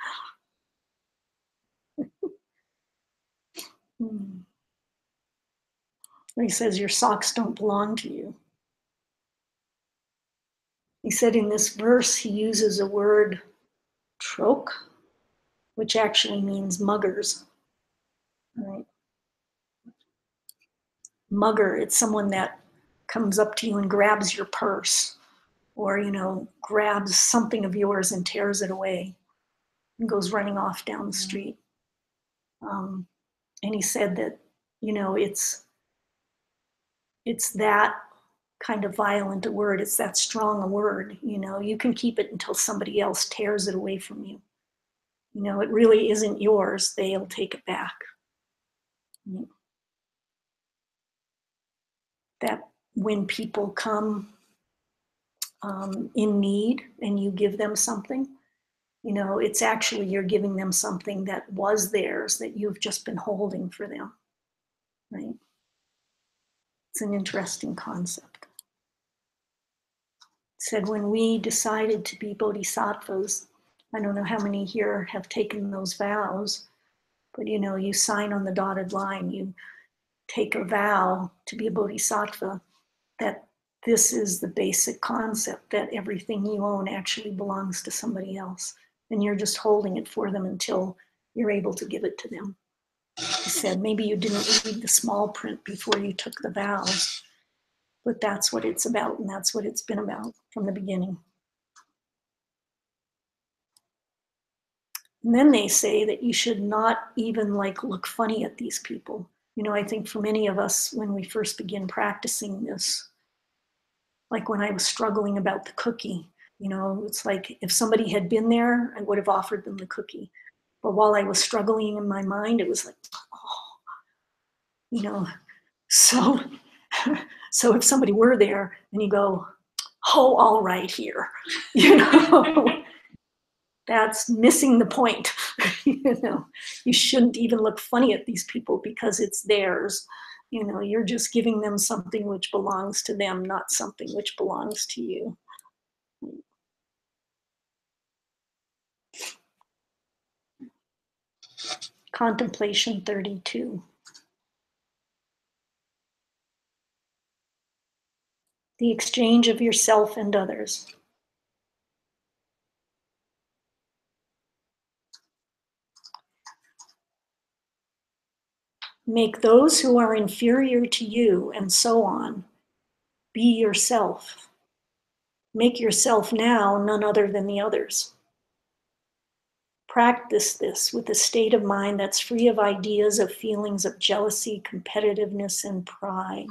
He says your socks don't belong to you. He said in this verse, he uses a word, troke, which actually means muggers. Right? Mugger, it's someone that comes up to you and grabs your purse, or grabs something of yours and tears it away and goes running off down the street. And he said that it's that kind of violent a word, it's that strong a word. You can keep it until somebody else tears it away from you. It really isn't yours. They'll take it back. That when people come in need and you give them something, You know, it's actually you're giving them something that was theirs that you've just been holding for them, right? It's an interesting concept. It said when we decided to be bodhisattvas, I don't know how many here have taken those vows, but you know, you sign on the dotted line, you take a vow to be a bodhisattva, that this is the basic concept that everything you own actually belongs to somebody else. And you're just holding it for them until you're able to give it to them. He said, maybe you didn't read the small print before you took the vows, but that's what it's about, and that's what it's been about from the beginning. And then they say that you should not even like look funny at these people. You know, I think for many of us, when we first begin practicing this, like when I was struggling about the cookie, you know, it's like if somebody had been there, I would have offered them the cookie. But while I was struggling in my mind, it was like, oh, you know, so if somebody were there and you go, oh, all right here, you know, that's missing the point. You know, you shouldn't even look funny at these people because it's theirs. You know, you're just giving them something which belongs to them, not something which belongs to you. Contemplation 32. The exchange of yourself and others. Make those who are inferior to you, and so on. Be yourself. Make yourself now none other than the others. Practice this with a state of mind that's free of ideas of feelings of jealousy, competitiveness, and pride.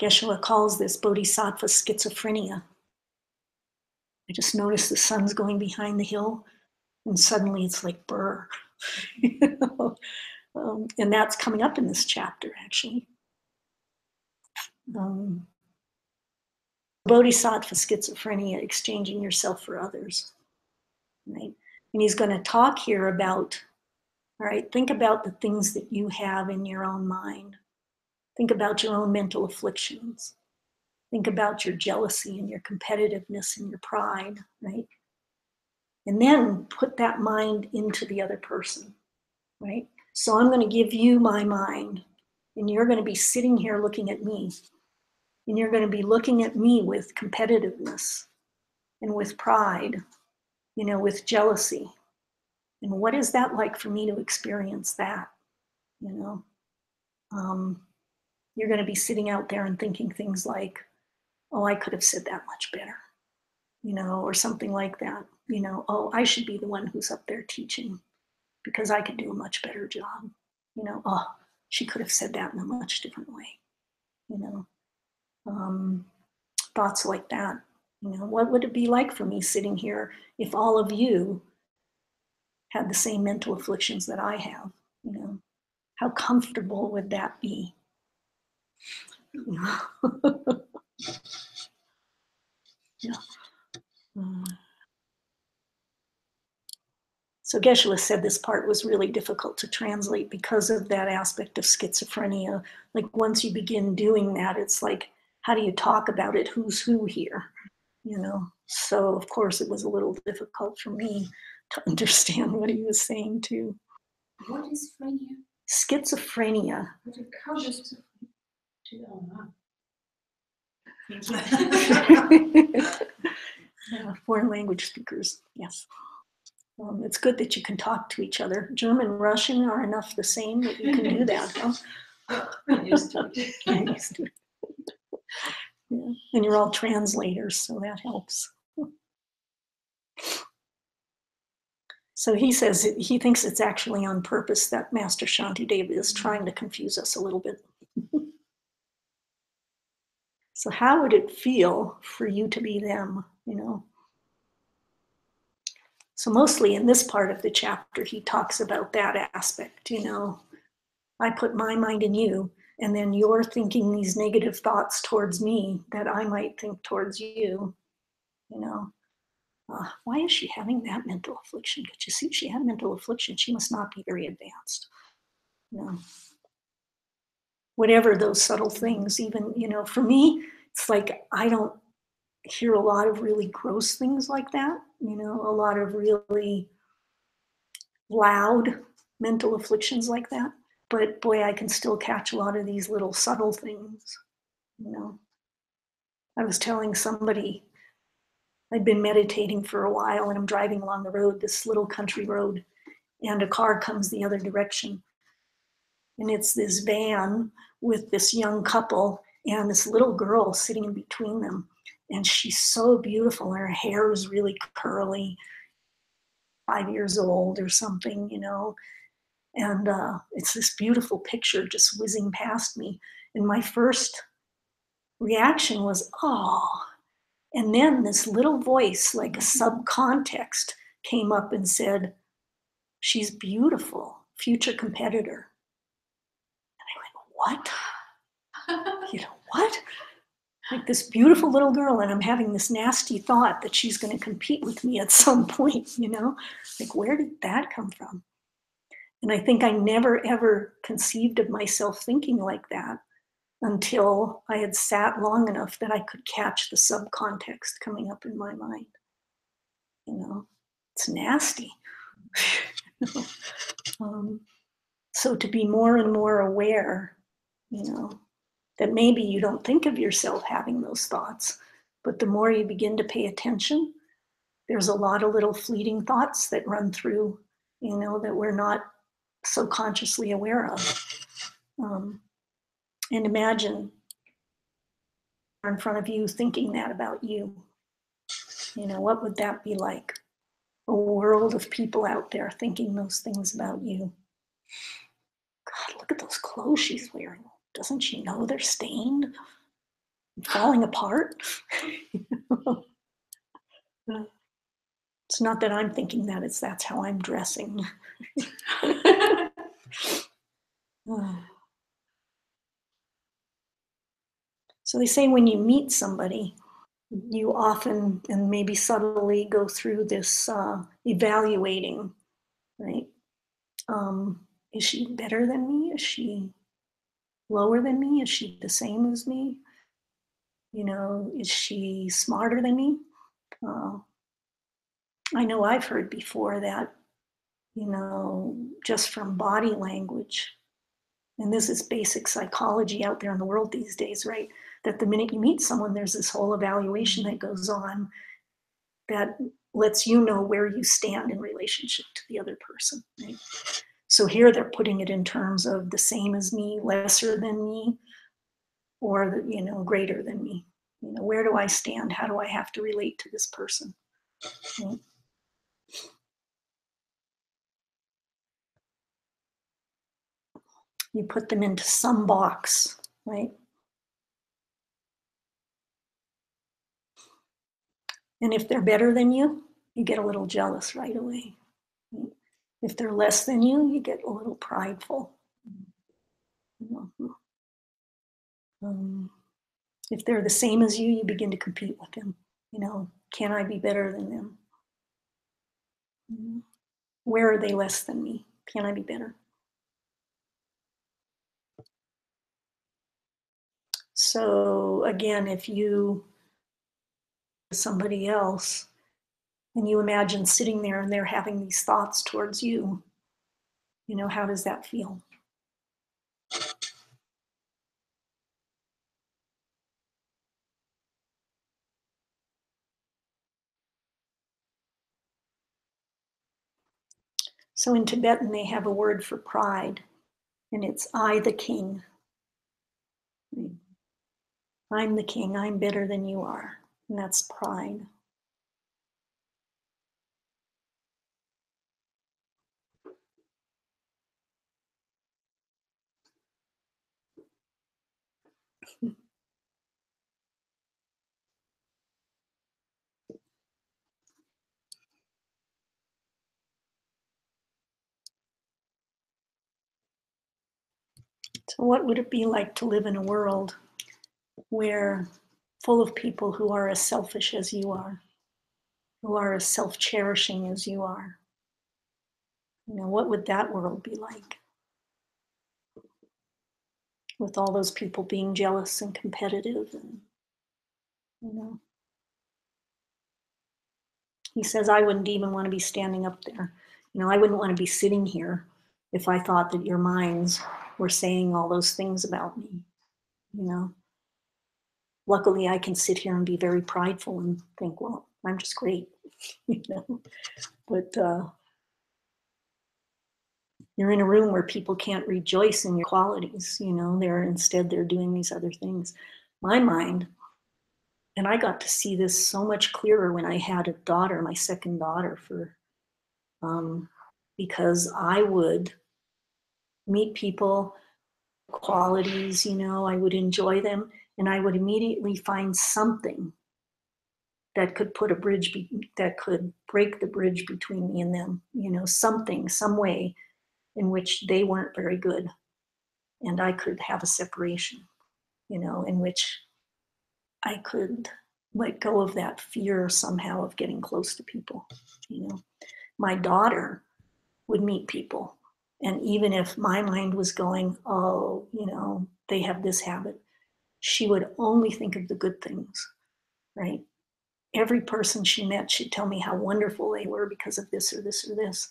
Geshe calls this bodhisattva schizophrenia. I just noticed the sun's going behind the hill, and suddenly it's like burr. You know? And that's coming up in this chapter, actually. Bodhisattva schizophrenia, exchanging yourself for others, right? And he's going to talk here about, all right, think about the things that you have in your own mind. Think about your own mental afflictions. Think about your jealousy and your competitiveness and your pride, right? And then put that mind into the other person, right? So I'm going to give you my mind, and you're going to be sitting here looking at me. And you're going to be looking at me with competitiveness and with pride, you know, with jealousy. And what is that like for me to experience that? You know, you're going to be sitting out there and thinking things like, oh, I could have said that much better, you know, or something like that. You know, oh, I should be the one who's up there teaching because I could do a much better job. You know, oh, she could have said that in a much different way. You know, thoughts like that. You know, what would it be like for me sitting here if all of you had the same mental afflictions that I have? You know, how comfortable would that be? Yeah. So Geshe said this part was really difficult to translate because of that aspect of schizophrenia. Like once you begin doing that, it's like, how do you talk about it? Who's who here? You know, so of course it was a little difficult for me to understand what he was saying too. What is phrenia? Schizophrenia. How does Yeah, foreign language speakers, yes. It's good that you can talk to each other. German and Russian are enough the same that you can do that, huh? I'm used to it. You're used to it. Yeah. And you're all translators, so that helps. So he says he thinks it's actually on purpose that Master Shantideva is trying to confuse us a little bit. So how would it feel for you to be them, you know? So mostly in this part of the chapter, he talks about that aspect, you know. I put my mind in you, And then you're thinking these negative thoughts towards me that I might think towards you, you know. Why is she having that mental affliction? Did you see she had mental affliction? She must not be very advanced. You know, whatever those subtle things, even, you know, for me, it's like I don't hear a lot of really gross things like that, you know, a lot of really loud mental afflictions like that. But boy, I can still catch a lot of these little subtle things, you know. I was telling somebody, I'd been meditating for a while and I'm driving along the road, this little country road, and a car comes the other direction. And it's this van with this young couple and this little girl sitting in between them. And she's so beautiful. Her hair is really curly, 5 years old or something, you know. And it's this beautiful picture just whizzing past me. And my first reaction was, oh. And then this little voice, like a subcontext, came up and said, she's beautiful, future competitor. And I went, what? You know, what? Like this beautiful little girl, and I'm having this nasty thought that she's going to compete with me at some point, you know? Like, where did that come from? And I think I never ever conceived of myself thinking like that until I had sat long enough that I could catch the subcontext coming up in my mind. You know, it's nasty. So to be more and more aware, you know, that maybe you don't think of yourself having those thoughts, but the more you begin to pay attention, there's a lot of little fleeting thoughts that run through, you know, that we're not so consciously aware of. And imagine in front of you thinking that about you. You know, what would that be like? A world of people out there thinking those things about you. God, look at those clothes she's wearing. Doesn't she know they're stained and falling apart? It's not that I'm thinking that, it's that's how I'm dressing. So they say when you meet somebody, you often and maybe subtly go through this evaluating, right? Is she better than me? Is she lower than me? Is she the same as me? You know, is she smarter than me? I know I've heard before that, you know, just from body language, and this is basic psychology out there in the world these days, right? That the minute you meet someone, there's this whole evaluation that goes on that lets you know where you stand in relationship to the other person, right? So here they're putting it in terms of the same as me, lesser than me, or, you know, greater than me. You know, where do I stand? How do I have to relate to this person? Right? You put them into some box, right? And if they're better than you, you get a little jealous right away. Right? If they're less than you, you get a little prideful. If they're the same as you begin to compete with them. You know, can I be better than them? Where are they less than me? Can I be better? So again, if you somebody else and you imagine sitting there and they're having these thoughts towards you, you know, how does that feel? So in Tibetan, they have a word for pride, and it's I the king. I'm the king, I'm better than you are, and that's pride. So what would it be like to live in a world where full of people who are as selfish as you are, who are as self-cherishing as you are? You know, what would that world be like? With all those people being jealous and competitive and, you know. He says, I wouldn't even want to be standing up there. You know, I wouldn't want to be sitting here if I thought that your minds were saying all those things about me, you know. Luckily, I can sit here and be very prideful and think, well, I'm just great, you know. But you're in a room where people can't rejoice in your qualities, you know. They're doing these other things. My mind, and I got to see this so much clearer when I had a daughter, my second daughter, because I would meet people, qualities, you know, I would enjoy them, and I would immediately find something that could put a bridge, that could break the bridge between me and them, you know, something, some way in which they weren't very good, and I could have a separation, you know, in which I could let go of that fear somehow of getting close to people, you know. My daughter would meet people, and even if my mind was going, oh, you know, they have this habit, she would only think of the good things, right? Every person she met, she'd tell me how wonderful they were because of this or this or this.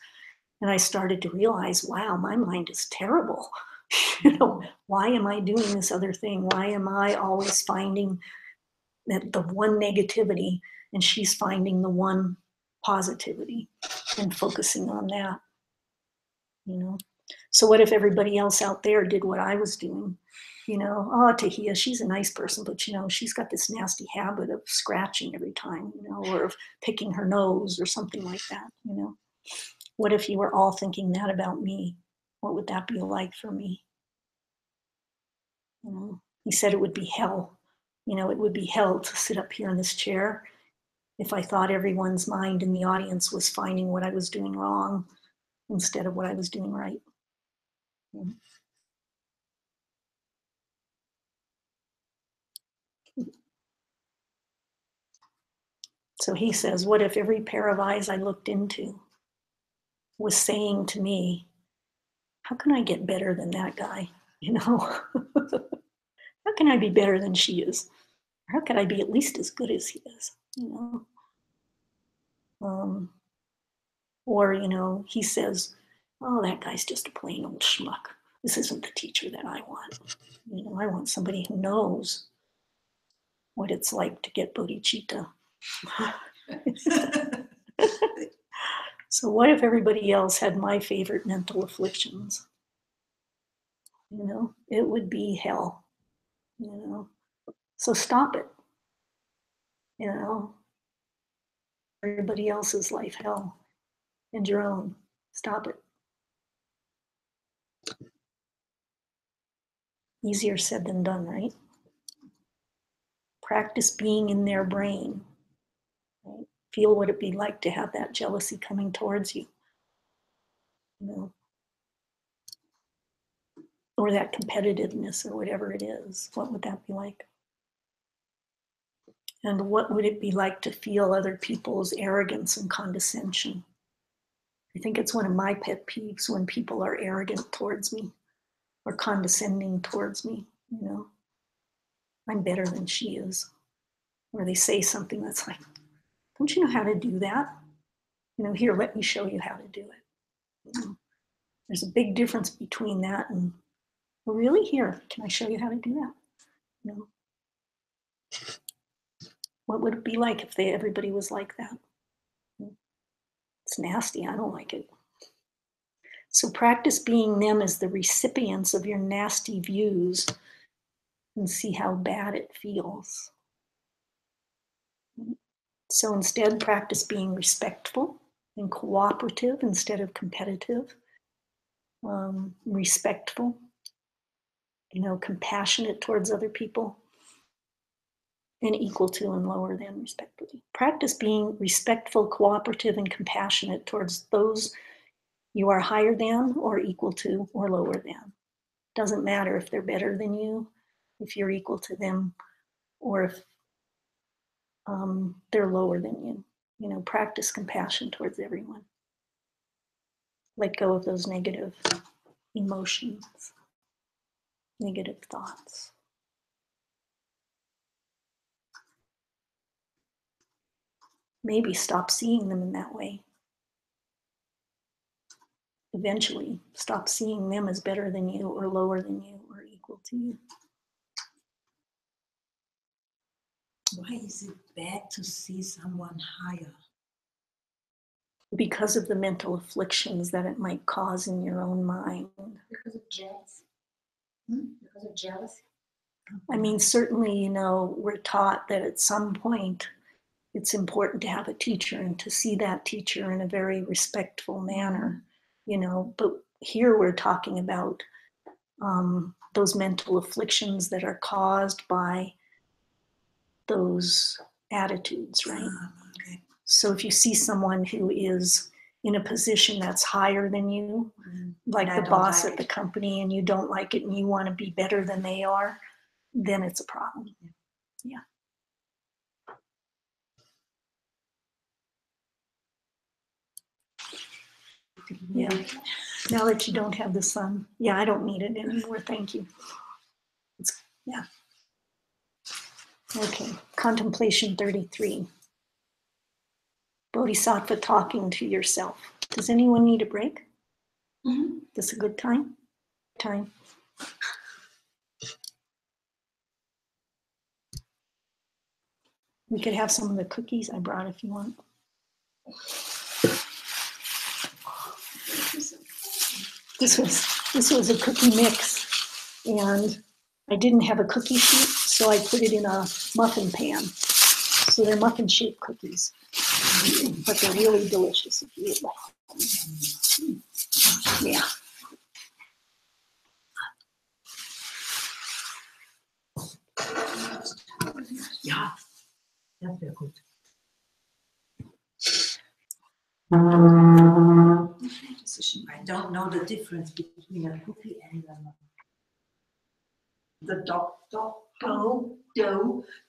And I started to realize, wow, my mind is terrible. You know, why am I doing this other thing? Why am I always finding that the one negativity and she's finding the one positivity and focusing on that, you know? So what if everybody else out there did what I was doing? You know, oh, Tahiya, she's a nice person, but you know, she's got this nasty habit of scratching every time, you know, or of picking her nose or something like that, you know. What if you were all thinking that about me? What would that be like for me? You know, he said it would be hell. You know, it would be hell to sit up here in this chair if I thought everyone's mind in the audience was finding what I was doing wrong instead of what I was doing right. Mm-hmm. So he says, what if every pair of eyes I looked into was saying to me, how can I get better than that guy? You know, how can I be better than she is? How can I be at least as good as he is? You know, or, you know, he says, oh, that guy's just a plain old schmuck. This isn't the teacher that I want. You know, I want somebody who knows what it's like to get bodhicitta. So what if everybody else had my favorite mental afflictions? You know, it would be hell, you know. So stop it, you know. Everybody else's life hell and your own. Stop it. Easier said than done, right? Practice being in their brain. Right? Feel what it'd be like to have that jealousy coming towards you, you know, or that competitiveness or whatever it is. What would that be like? And what would it be like to feel other people's arrogance and condescension? I think it's one of my pet peeves when people are arrogant towards me or condescending towards me, you know. I'm better than she is. Or they say something that's like, don't you know how to do that? You know, here, let me show you how to do it. You know, there's a big difference between that and, well, really, here, can I show you how to do that? You know, what would it be like if everybody was like that? It's nasty. I don't like it. So practice being them as the recipients of your nasty views and see how bad it feels. So instead, practice being respectful and cooperative instead of competitive. Respectful, you know, compassionate towards other people, and equal to and lower than respectfully. Practice being respectful, cooperative, and compassionate towards those you are higher than or equal to or lower than. Doesn't matter if they're better than you, if you're equal to them, or if they're lower than you. You know, practice compassion towards everyone. Let go of those negative emotions, negative thoughts. Maybe stop seeing them in that way. Eventually, stop seeing them as better than you or lower than you or equal to you. Why is it bad to see someone higher? Because of the mental afflictions that it might cause in your own mind. Because of jealousy. Because of jealousy. I mean, certainly, you know, we're taught that at some point it's important to have a teacher and to see that teacher in a very respectful manner, you know, but here we're talking about those mental afflictions that are caused by those attitudes, right? Okay. So if you see someone who is in a position that's higher than you, like the boss at the company, and you don't like it and you want to be better than they are, then it's a problem. Yeah. Yeah. Now that you don't have the sun, yeah, I don't need it anymore. Thank you. Yeah. Okay. Contemplation 33. Bodhisattva talking to yourself. Does anyone need a break? Is this a good time? Time. We could have some of the cookies I brought if you want. This was a cookie mix, and I didn't have a cookie sheet, so I put it in a muffin pan. So they're muffin-shaped cookies, but they're really delicious if you eat them. Yeah. Ja, das wäre gut. I don't know the difference between a cookie and the dough.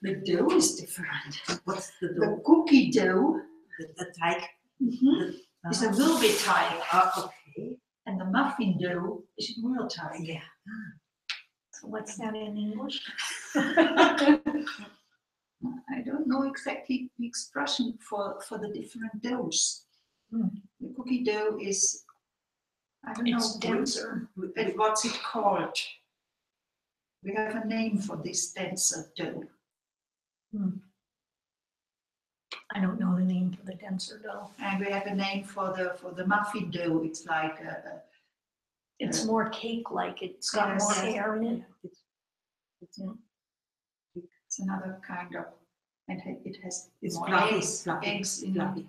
The dough is different. What's the dough? The cookie dough The Teig. is a Mürbeteig, Okay. and the muffin dough is Rührteig. Yeah. So what's that in English? I don't know exactly the expression for the different doughs. The cookie dough is, I don't It's know, denser. what's it called? We have a name for this denser dough. I don't know the name for the denser dough. And we have a name for the muffin dough. It's like It's more cake-like. It's got more Yes. air in it. it's another kind of, and it has It's more fluffy, eggs, fluffy, eggs in fluffy. it.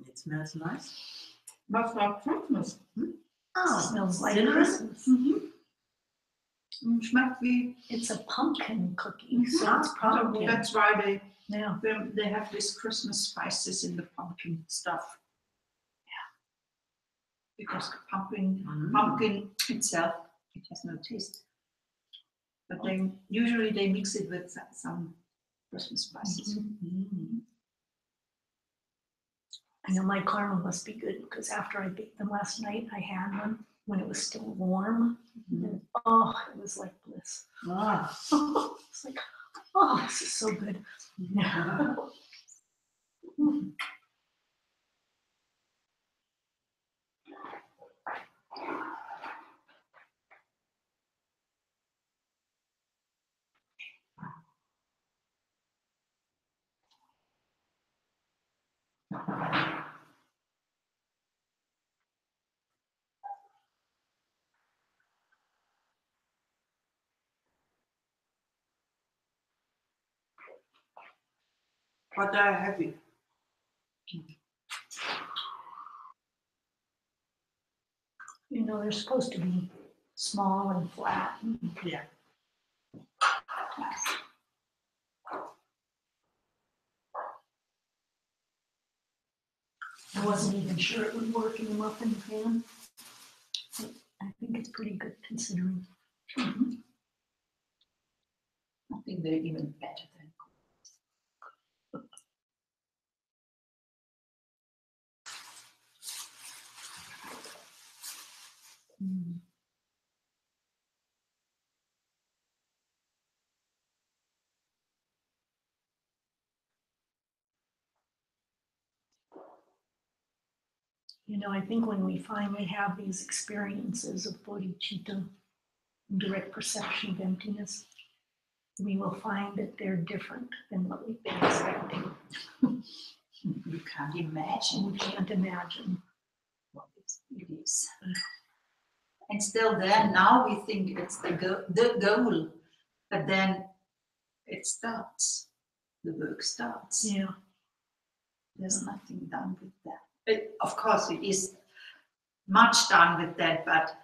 It smells nice. But like Christmas. Oh, smells like cinnamon? Christmas. Schmeckt wie. It's a pumpkin cookie, so it's probably That's why yeah. they have these Christmas spices in the pumpkin stuff. Yeah. Because pumpkin itself, it has no taste. But they usually mix it with some Christmas spices. I know my karma must be good because after I baked them last night, I had one when it was still warm. And, oh, it was like bliss. It's like, oh, this is so good. But they're heavy. You know, they're supposed to be small and flat. Yeah. I wasn't even sure it would work in the muffin pan. think it's pretty good considering. I think they're even better than I think when we finally have these experiences of bodhicitta, direct perception of emptiness, we will find that they're different than what we've been expecting. You can't imagine. We can't imagine. What it is. And still then, now we think it's the goal, but then it starts. The work starts. Yeah. There's nothing done with that. Of course, it is much done with that, but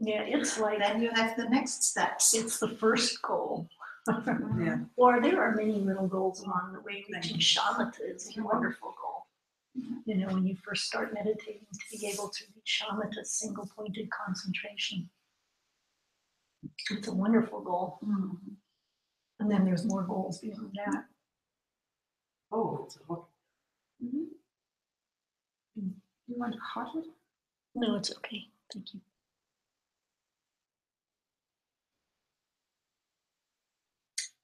Yeah, it's like then you have the next steps. it's the first goal. Yeah. Or there are many little goals along the way. Reaching shamatha is a wonderful goal. When you first start meditating, to be able to reach shamatha, single pointed concentration. It's a wonderful goal. Mm-hmm. And then there's more goals beyond that. Oh, it's a hot. Mm-hmm. You want hot water? No, it's okay. Thank you.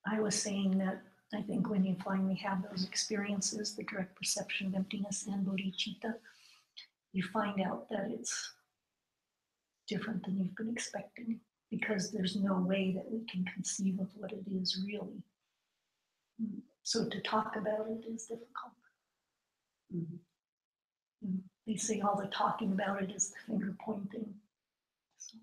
I was saying that I think when you finally have those experiences, the direct perception of emptiness and bodhicitta, you find out that it's different than you've been expecting, because there's no way that we can conceive of what it is really. So to talk about it is difficult. Mm-hmm. They say all the talking about it is the finger pointing. So.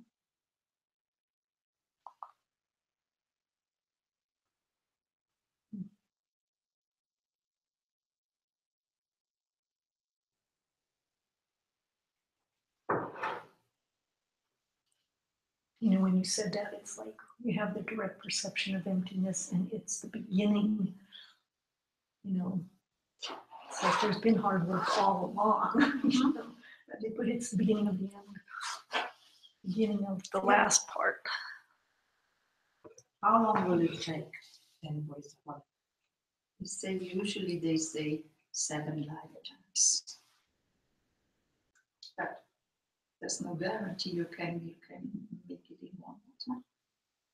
When you said that, it's like you have the direct perception of emptiness and it's the beginning. It's like there's been hard work all along, but it's the beginning of the end, beginning of the last part. How long will it take? Anyways, Usually they say 7 lifetimes. But there's no guarantee you can make it in one time.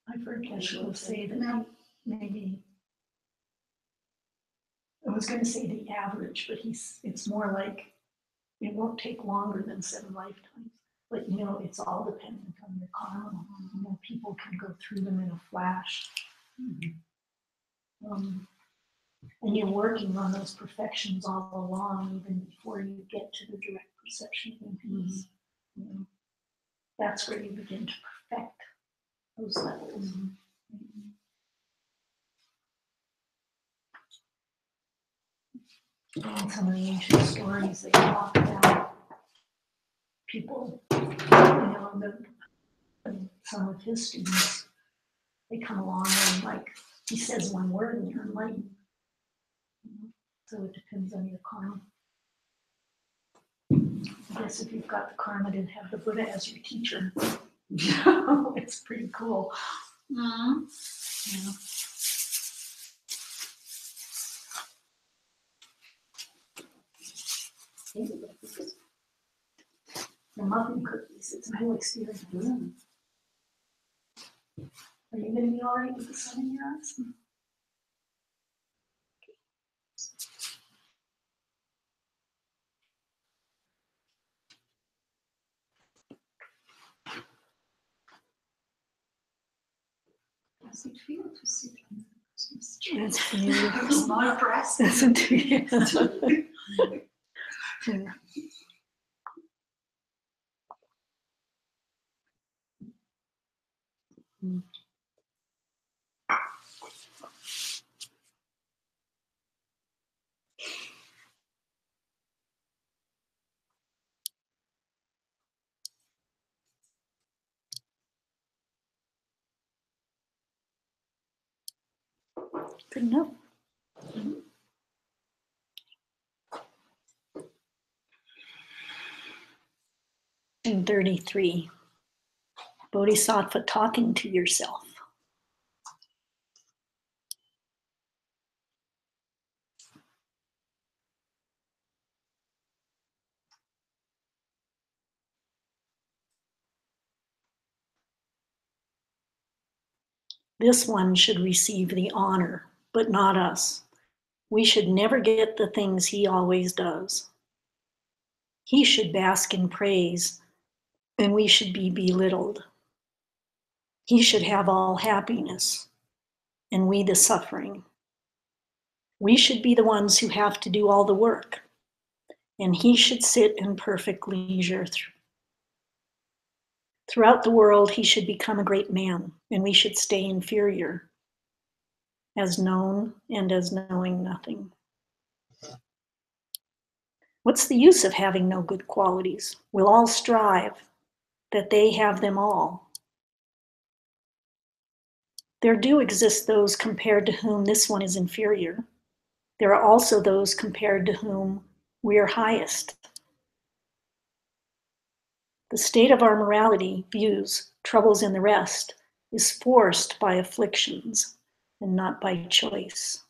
I've heard Geshe say that maybe, I was going to say the average, but it's more like it won't take longer than 7 lifetimes. But it's all dependent on your karma. People can go through them in a flash. And you're working on those perfections all along, even before you get to the direct perception of emptiness. That's where you begin to perfect those levels. In some of the ancient stories, they talk about people, some of his students, they come along and he says one word and you're enlightened. So it depends on your karma. I guess if you've got the karma to have the Buddha as your teacher, it's pretty cool. Yeah. The muffin cookies, it's a new experience. Are you going to be all right with the sun in your eyes? Does it feel to sit on the Christmas tree? It's beautiful. Small grass. Isn't it? Yeah. Good enough. 33. Bodhisattva talking to yourself. This one should receive the honor, but not us. We should never get the things he always does. He should bask in praise, and we should be belittled. He should have all happiness, and we the suffering. We should be the ones who have to do all the work, and he should sit in perfect leisure. Throughout the world, he should become a great man, and we should stay inferior, as known and as knowing nothing. What's the use of having no good qualities? We'll all strive that they have them all. There do exist those compared to whom this one is inferior. There are also those compared to whom we are highest. The state of our morality, views, troubles, and the rest is forced by afflictions and not by choice.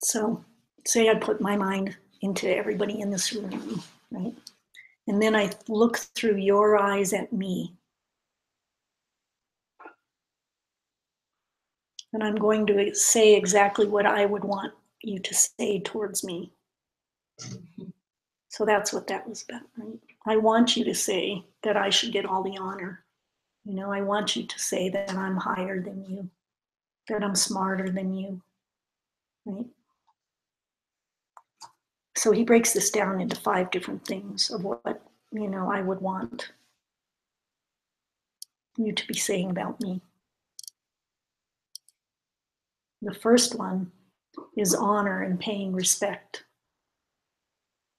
So, say I put my mind into everybody in this room, right? And then I look through your eyes at me. And I'm going to say exactly what I would want you to say towards me. So that's what that was about, right? I want you to say that I should get all the honor. You know, I want you to say that I'm higher than you, that I'm smarter than you, right? So he breaks this down into 5 different things of what, you know, I would want you to be saying about me. The first one is honor and paying respect.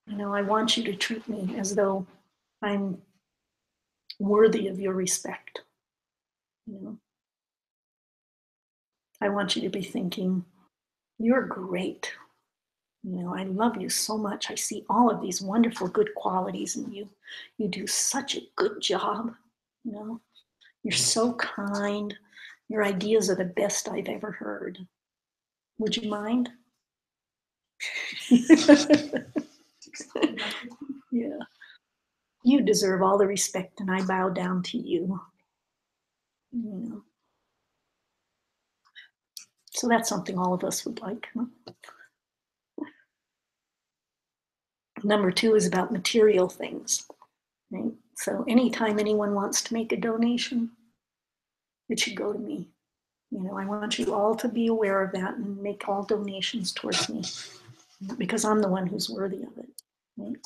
You know, I want you to treat me as though I'm worthy of your respect. You know, I want you to be thinking, you're great. You know, I love you so much. I see all of these wonderful, good qualities in you. You do such a good job. You know, you're so kind. Your ideas are the best I've ever heard. Would you mind? Yeah. You deserve all the respect, and I bow down to you. You know. So that's something all of us would like. Huh? Number 2 is about material things. Right? So anytime anyone wants to make a donation, it should go to me. You know, I want you all to be aware of that and make all donations towards me, because I'm the one who's worthy of it. Right?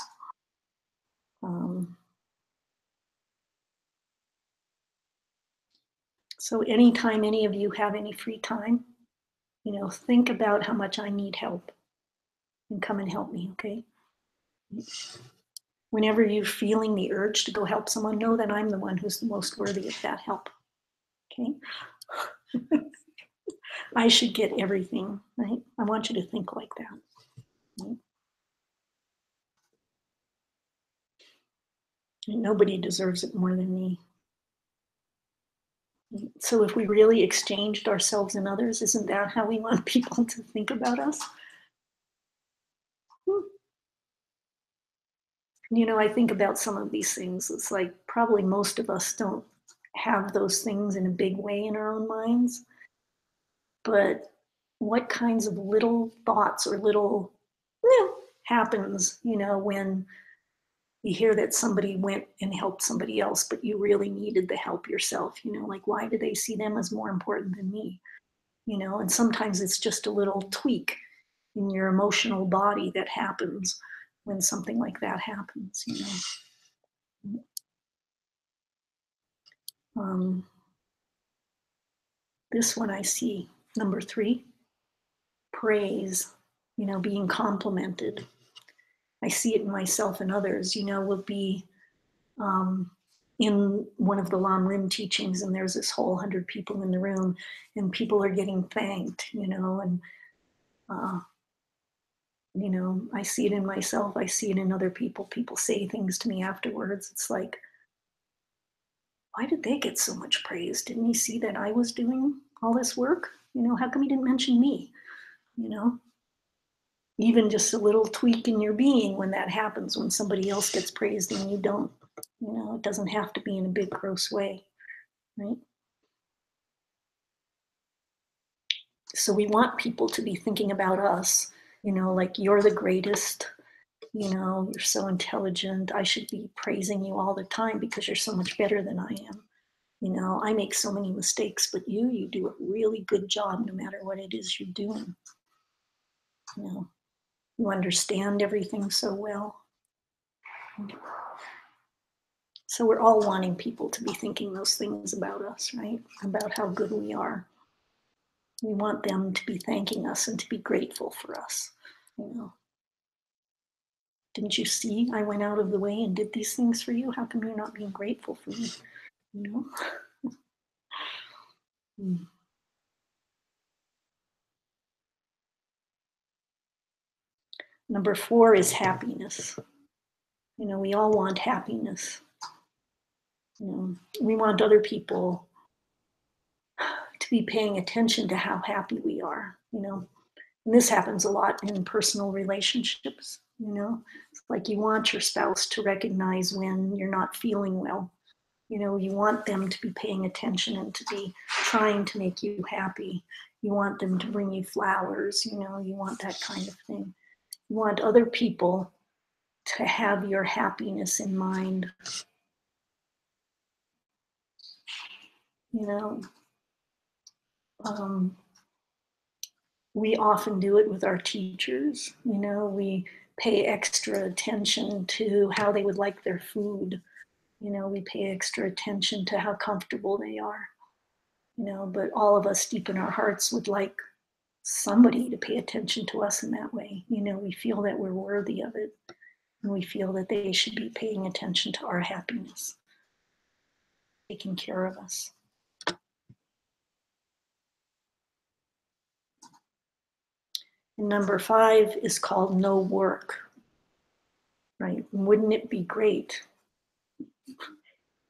So anytime any of you have any free time, you know, think about how much I need help and come and help me, okay? Whenever you're feeling the urge to go help someone, know that I'm the one who's the most worthy of that help, okay? I should get everything, right? I want you to think like that. Right? Nobody deserves it more than me. So if we really exchanged ourselves and others, isn't that how we want people to think about us? You know, I think about some of these things. It's like probably most of us don't have those things in a big way in our own minds. But what kinds of little thoughts or little happens, you know, when you hear that somebody went and helped somebody else, but you really needed the help yourself, you know, like why do they see them as more important than me? You know, and sometimes it's just a little tweak in your emotional body that happens when something like that happens, you know. This one I see, number 3, praise, you know, being complimented. I see it in myself and others, you know, will be in one of the Lam Rim teachings, and there's this whole 100 people in the room, and people are getting thanked, you know, and you know, I see it in myself, I see it in other people. People say things to me afterwards. It's like, why did they get so much praise? Didn't he see that I was doing all this work? You know, how come he didn't mention me? You know, even just a little tweak in your being when that happens, when somebody else gets praised and you don't. You know, it doesn't have to be in a big, gross way, right? So we want people to be thinking about us, you know, like, you're the greatest, you know, you're so intelligent. I should be praising you all the time because you're so much better than I am. You know, I make so many mistakes, but you do a really good job no matter what it is you're doing. You know, you understand everything so well. So we're all wanting people to be thinking those things about us, right? About how good we are. We want them to be thanking us and to be grateful for us, you know. Didn't you see I went out of the way and did these things for you? How come you're not being grateful for me? You know? Number 4 is happiness. You know, we all want happiness. You know, we want other people to be paying attention to how happy we are, you know. And this happens a lot in personal relationships, you know. It's like you want your spouse to recognize when you're not feeling well. You know, you want them to be paying attention and to be trying to make you happy. You want them to bring you flowers, you know, you want that kind of thing. You want other people to have your happiness in mind. You know, we often do it with our teachers. You know, we pay extra attention to how they would like their food. You know, we pay extra attention to how comfortable they are. You know, but all of us deep in our hearts would like somebody to pay attention to us in that way. You know, we feel that we're worthy of it, and we feel that they should be paying attention to our happiness, taking care of us. And number 5 is called no work, right? Wouldn't it be great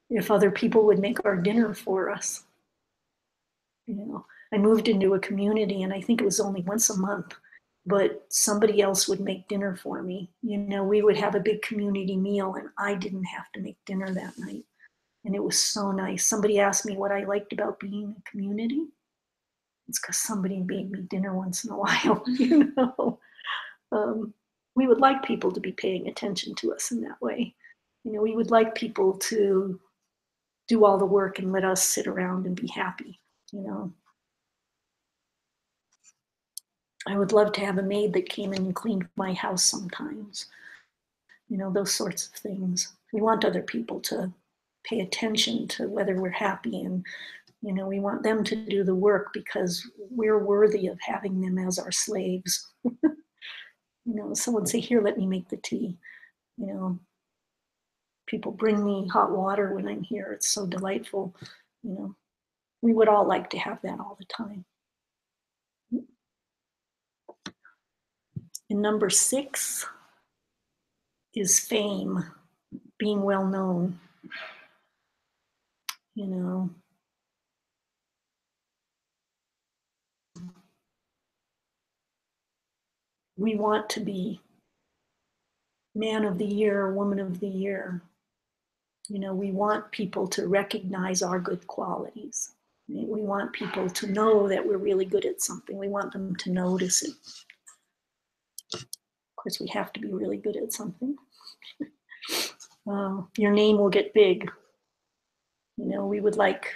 if other people would make our dinner for us? You know, I moved into a community, and I think it was only once a month, but somebody else would make dinner for me. You know, we would have a big community meal, and I didn't have to make dinner that night. And it was so nice. Somebody asked me what I liked about being a community. It's because somebody made me dinner once in a while, you know. We would like people to be paying attention to us in that way. You know, we would like people to do all the work and let us sit around and be happy, you know. I would love to have a maid that came in and cleaned my house sometimes, you know, those sorts of things. We want other people to pay attention to whether we're happy, and, you know, we want them to do the work because we're worthy of having them as our slaves. You know, someone say, here, let me make the tea. You know, people bring me hot water when I'm here. It's so delightful. You know, we would all like to have that all the time. And number 6 is fame, being well known. You know, we want to be man of the year, woman of the year. You know, we want people to recognize our good qualities. We want people to know that we're really good at something. We want them to notice it. Of course, we have to be really good at something. Your name will get big. You know, we would like,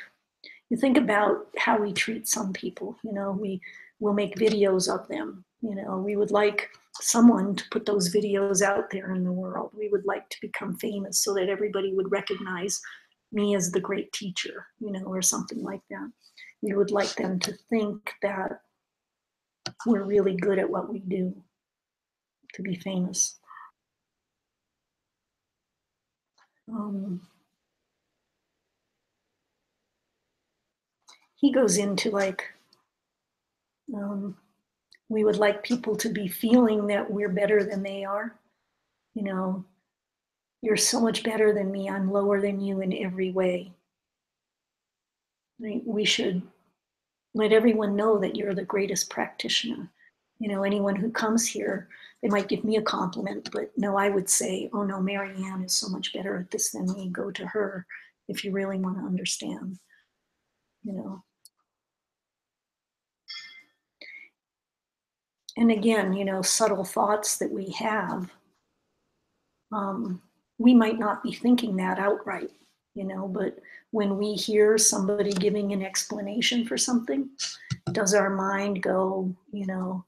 you think about how we treat some people. You know, we will make videos of them. You know, we would like someone to put those videos out there in the world. We would like to become famous so that everybody would recognize me as the great teacher, you know, or something like that. We would like them to think that we're really good at what we do, to be famous. he goes into like, we would like people to be feeling that we're better than they are. You know, you're so much better than me. I'm lower than you in every way. Right? We should let everyone know that you're the greatest practitioner. You know, anyone who comes here, they might give me a compliment, but no, I would say, oh no, Marianne is so much better at this than me. Go to her if you really want to understand, you know. And again, you know, subtle thoughts that we have, we might not be thinking that outright, you know, but when we hear somebody giving an explanation for something, does our mind go, you know,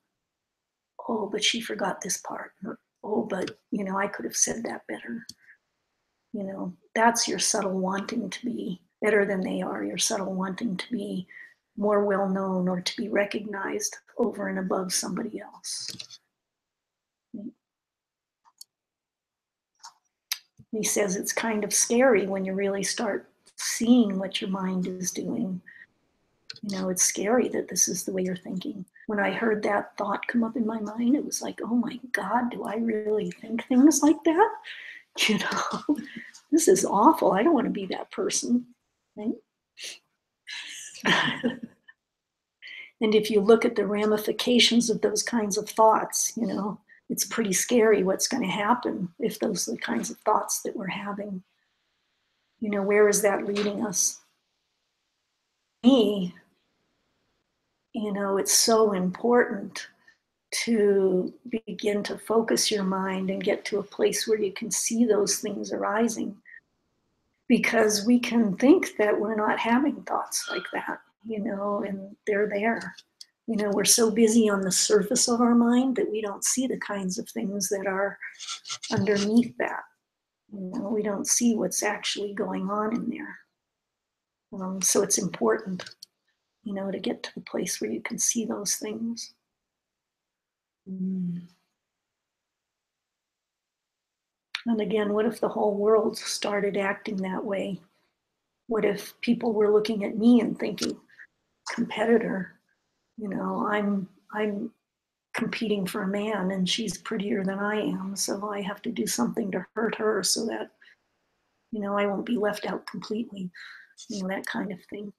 oh, but she forgot this part, or, oh, but, you know, I could have said that better. You know, that's your subtle wanting to be better than they are, your subtle wanting to be more well known or to be recognized over and above somebody else. He says it's kind of scary when you really start seeing what your mind is doing. You know, it's scary that this is the way you're thinking. When I heard that thought come up in my mind, it was like, oh my God, do I really think things like that? You know, this is awful. I don't want to be that person. Right? And if you look at the ramifications of those kinds of thoughts, you know, it's pretty scary what's going to happen if those are the kinds of thoughts that we're having. You know, where is that leading us? Me, you know, it's so important to begin to focus your mind and get to a place where you can see those things arising, because we can think that we're not having thoughts like that, you know, and they're there. You know, we're so busy on the surface of our mind that we don't see the kinds of things that are underneath that. You know, we don't see what's actually going on in there. So it's important, you know, to get to the place where you can see those things. And again, what if the whole world started acting that way? What if people were looking at me and thinking, competitor, you know, I'm competing for a man and she's prettier than I am, so I have to do something to hurt her so that, you know, I won't be left out completely, you know, that kind of thing.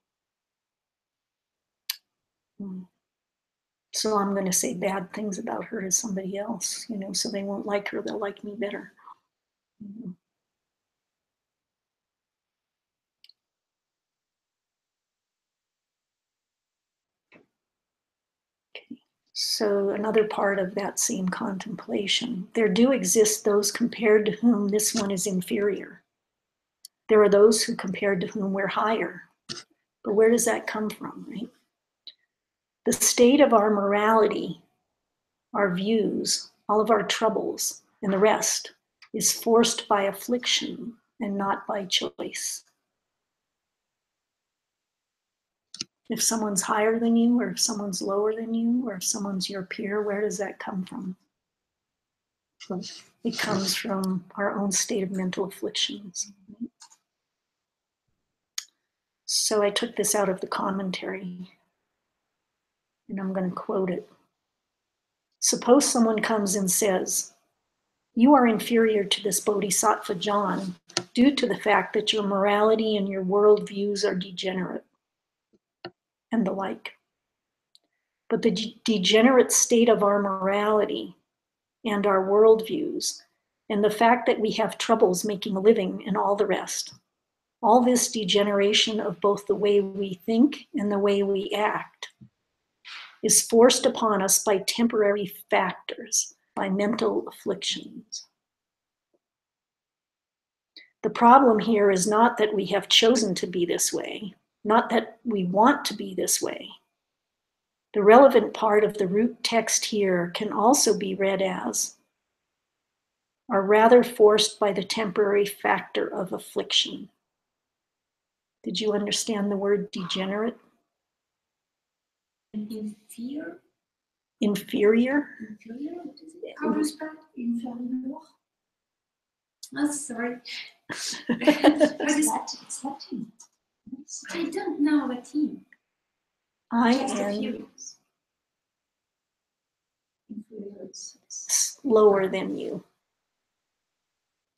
So I'm going to say bad things about her to somebody else, you know, so they won't like her, they'll like me better. Okay. So another part of that same contemplation, there do exist those compared to whom this one is inferior. There are those who compared to whom we're higher. But where does that come from, right? The state of our morality, our views, all of our troubles, and the rest is forced by affliction and not by choice. If someone's higher than you, or if someone's lower than you, or if someone's your peer, where does that come from? It comes from our own state of mental afflictions. So I took this out of the commentary, and I'm going to quote it. Suppose someone comes and says, you are inferior to this Bodhisattva John due to the fact that your morality and your worldviews are degenerate, and the like. But the degenerate state of our morality and our worldviews, and the fact that we have troubles making a living and all the rest, all this degeneration of both the way we think and the way we act, is forced upon us by temporary factors, by mental afflictions. The problem here is not that we have chosen to be this way, not that we want to be this way. The relevant part of the root text here can also be read as, are rather forced by the temporary factor of affliction. Did you understand the word degenerate? Inferior? Inferior? Inferior? What is it? How do you spell inferior? Oh, sorry. What is that? It's Latin. I don't know Latin. I Just a am few. lower than you.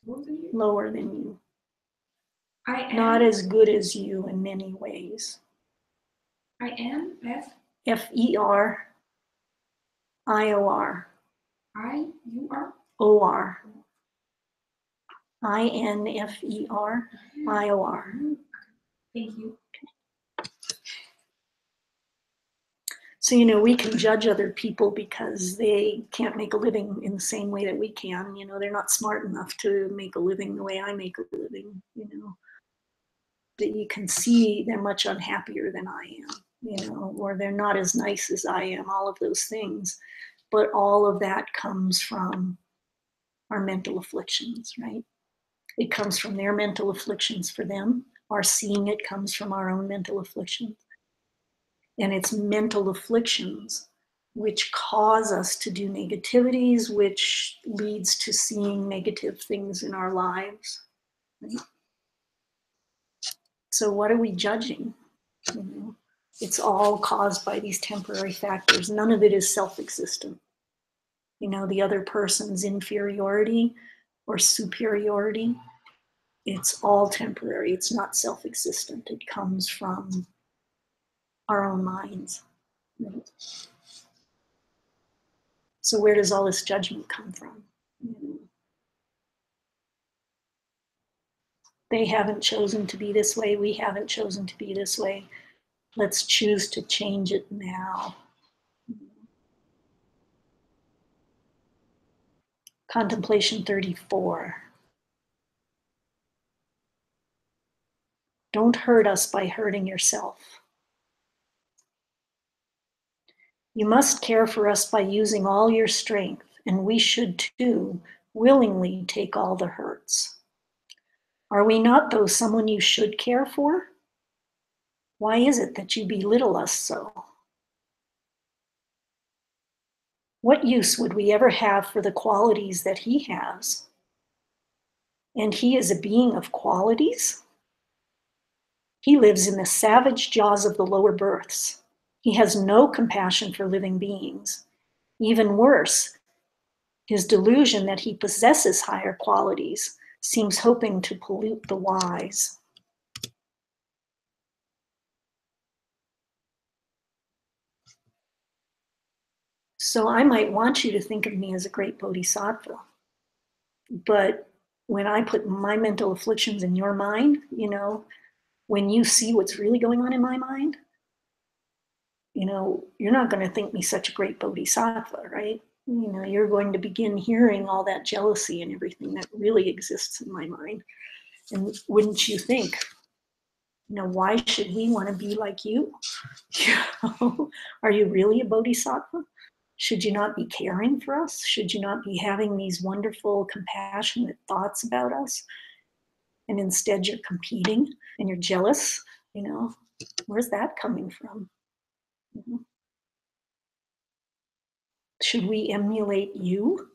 More than you? Lower than you. I am. Not as good as you in many ways. I am F-E-R I-O-R. I-U-R? O-R. I-N-F-E-R I-O-R. Thank you. So, we can judge other people because they can't make a living in the same way that we can. They're not smart enough to make a living the way I make a living, That you can see they're much unhappier than I am, or they're not as nice as I am, all of those things. But all of that comes from our mental afflictions, right? It comes from their mental afflictions for them. Our seeing it comes from our own mental afflictions. And it's mental afflictions which cause us to do negativities, which leads to seeing negative things in our lives. Right? So what are we judging? It's all caused by these temporary factors. None of it is self-existent. The other person's inferiority or superiority, it's all temporary. It's not self-existent. It comes from our own minds. Right? So where does all this judgment come from? They haven't chosen to be this way. We haven't chosen to be this way. Let's choose to change it now. Contemplation 34. Don't hurt us by hurting yourself. You must care for us by using all your strength, and we should too willingly take all the hurts. Are we not, though, someone you should care for? Why is it that you belittle us so? What use would we ever have for the qualities that he has? And he is a being of qualities? He lives in the savage jaws of the lower births. He has no compassion for living beings. Even worse, his delusion that he possesses higher qualities seems hoping to pollute the wise. So I might want you to think of me as a great bodhisattva. But when I put my mental afflictions in your mind, when you see what's really going on in my mind, you're not going to think me such a great bodhisattva, right? You're going to begin hearing all that jealousy and everything that really exists in my mind. And wouldn't you think, why should he want to be like you? Are you really a bodhisattva? Should you not be caring for us? Should you not be having these wonderful, compassionate thoughts about us? And instead you're competing and you're jealous, where's that coming from? Should we emulate you?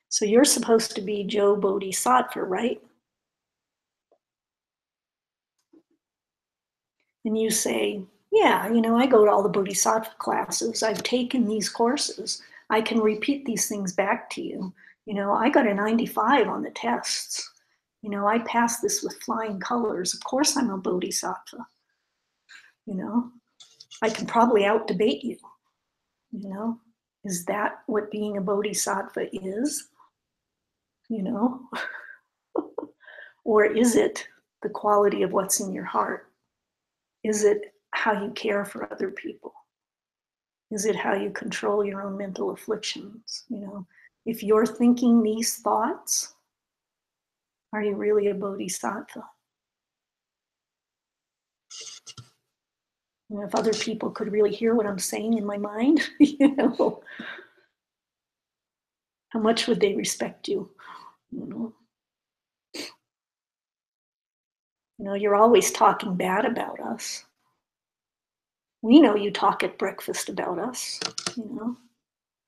So you're supposed to be Joe Bodhisattva, right? And you say, yeah, I go to all the Bodhisattva classes. I've taken these courses. I can repeat these things back to you. I got a 95 on the tests. I passed this with flying colors. Of course I'm a Bodhisattva. I can probably out-debate you. Is that what being a Bodhisattva is? Or is it the quality of what's in your heart? Is it how you care for other people? Is it how you control your own mental afflictions? If you're thinking these thoughts, are you really a bodhisattva? If other people could really hear what I'm saying in my mind, how much would they respect you? You're always talking bad about us. We know you talk at breakfast about us, and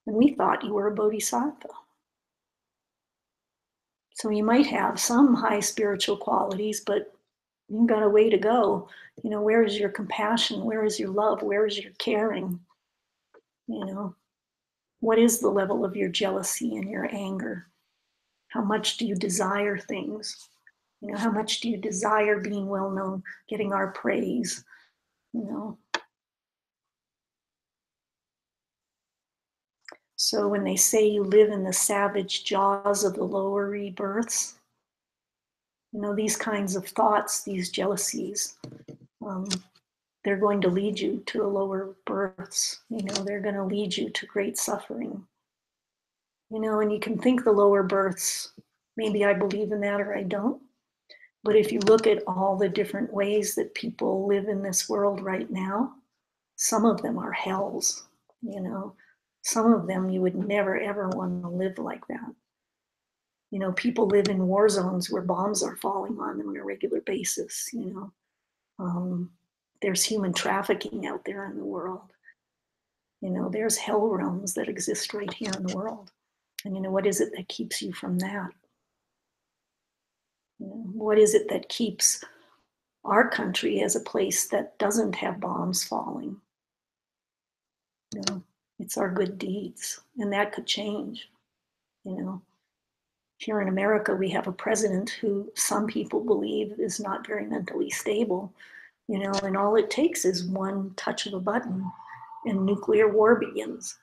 we thought you were a bodhisattva. So you might have some high spiritual qualities, but You've got a way to go. Where is your compassion? Where is your love? Where is your caring? What is the level of your jealousy and your anger? How much do you desire things? How much do you desire being well known, getting our praise? So when they say you live in the savage jaws of the lower rebirths, these kinds of thoughts, these jealousies, they're going to lead you to the lower births. They're going to lead you to great suffering. And you can think the lower births, maybe I believe in that or I don't. But if you look at all the different ways that people live in this world right now, some of them are hells. Some of them you would never ever want to live like that. People live in war zones where bombs are falling on them on a regular basis. There's human trafficking out there in the world. There's hell realms that exist right here in the world. And what is it that keeps you from that? What is it that keeps our country as a place that doesn't have bombs falling? It's our good deeds, and that could change. Here in America, we have a president who some people believe is not very mentally stable, and all it takes is one touch of a button and nuclear war begins.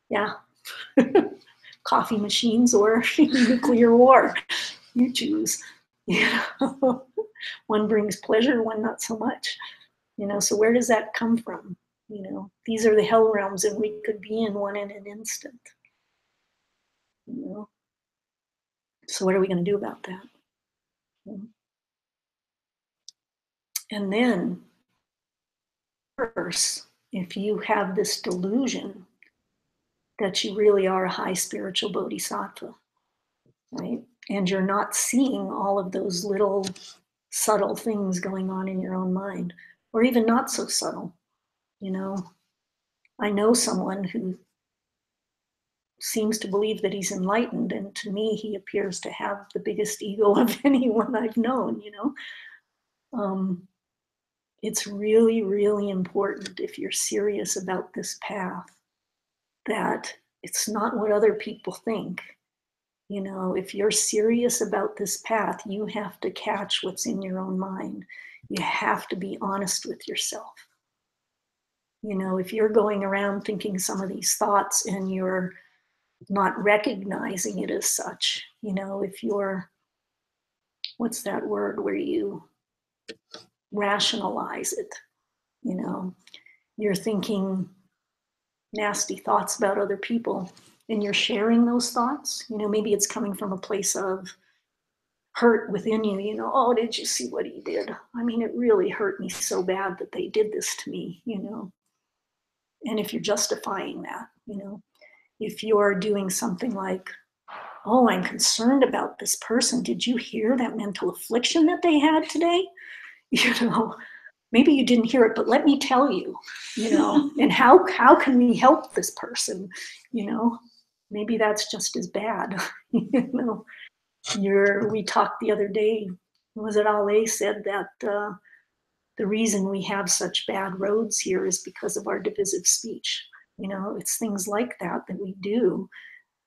Yeah. Coffee machines or nuclear war. You choose. One brings pleasure, one not so much. So where does that come from? These are the hell realms, and we could be in one in an instant. So what are we going to do about that? And then, first, if you have this delusion that you really are a high spiritual bodhisattva, right? And you're not seeing all of those little subtle things going on in your own mind, or even not so subtle. I know someone who seems to believe that he's enlightened, and to me, he appears to have the biggest ego of anyone I've known. It's really, really important if you're serious about this path that it's not what other people think. If you're serious about this path, you have to catch what's in your own mind. You have to be honest with yourself. If you're going around thinking some of these thoughts and you're not recognizing it as such, if you're, what's that word where you rationalize it, you're thinking nasty thoughts about other people and you're sharing those thoughts, maybe it's coming from a place of hurt within you, oh, did you see what he did? I mean, it really hurt me so bad that they did this to me, And if you're justifying that, if you're doing something like, oh, I'm concerned about this person. Did you hear that mental affliction that they had today? Maybe you didn't hear it, but let me tell you, and how can we help this person? Maybe that's just as bad. We talked the other day, was it Ale said that the reason we have such bad roads here is because of our divisive speech. It's things like that we do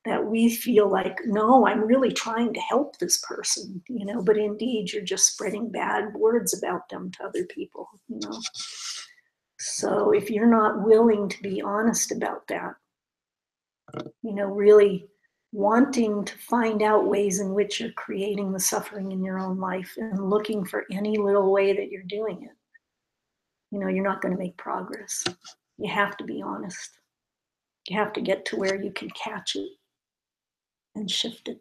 that we feel like, no, I'm really trying to help this person, but indeed you're just spreading bad words about them to other people, So if you're not willing to be honest about that, really wanting to find out ways in which you're creating the suffering in your own life and looking for any little way that you're doing it, you're not going to make progress. You have to be honest. You have to get to where you can catch it and shift it.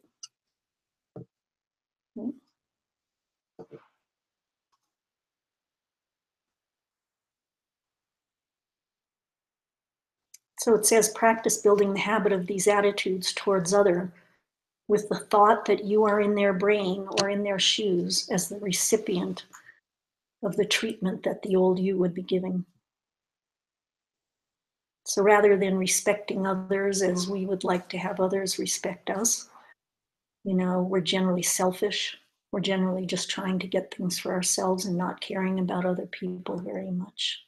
So it says, practice building the habit of these attitudes towards other with the thought that you are in their brain or in their shoes as the recipient of the treatment that the old you would be giving. So rather than respecting others as we would like to have others respect us, we're generally selfish. We're generally just trying to get things for ourselves and not caring about other people very much.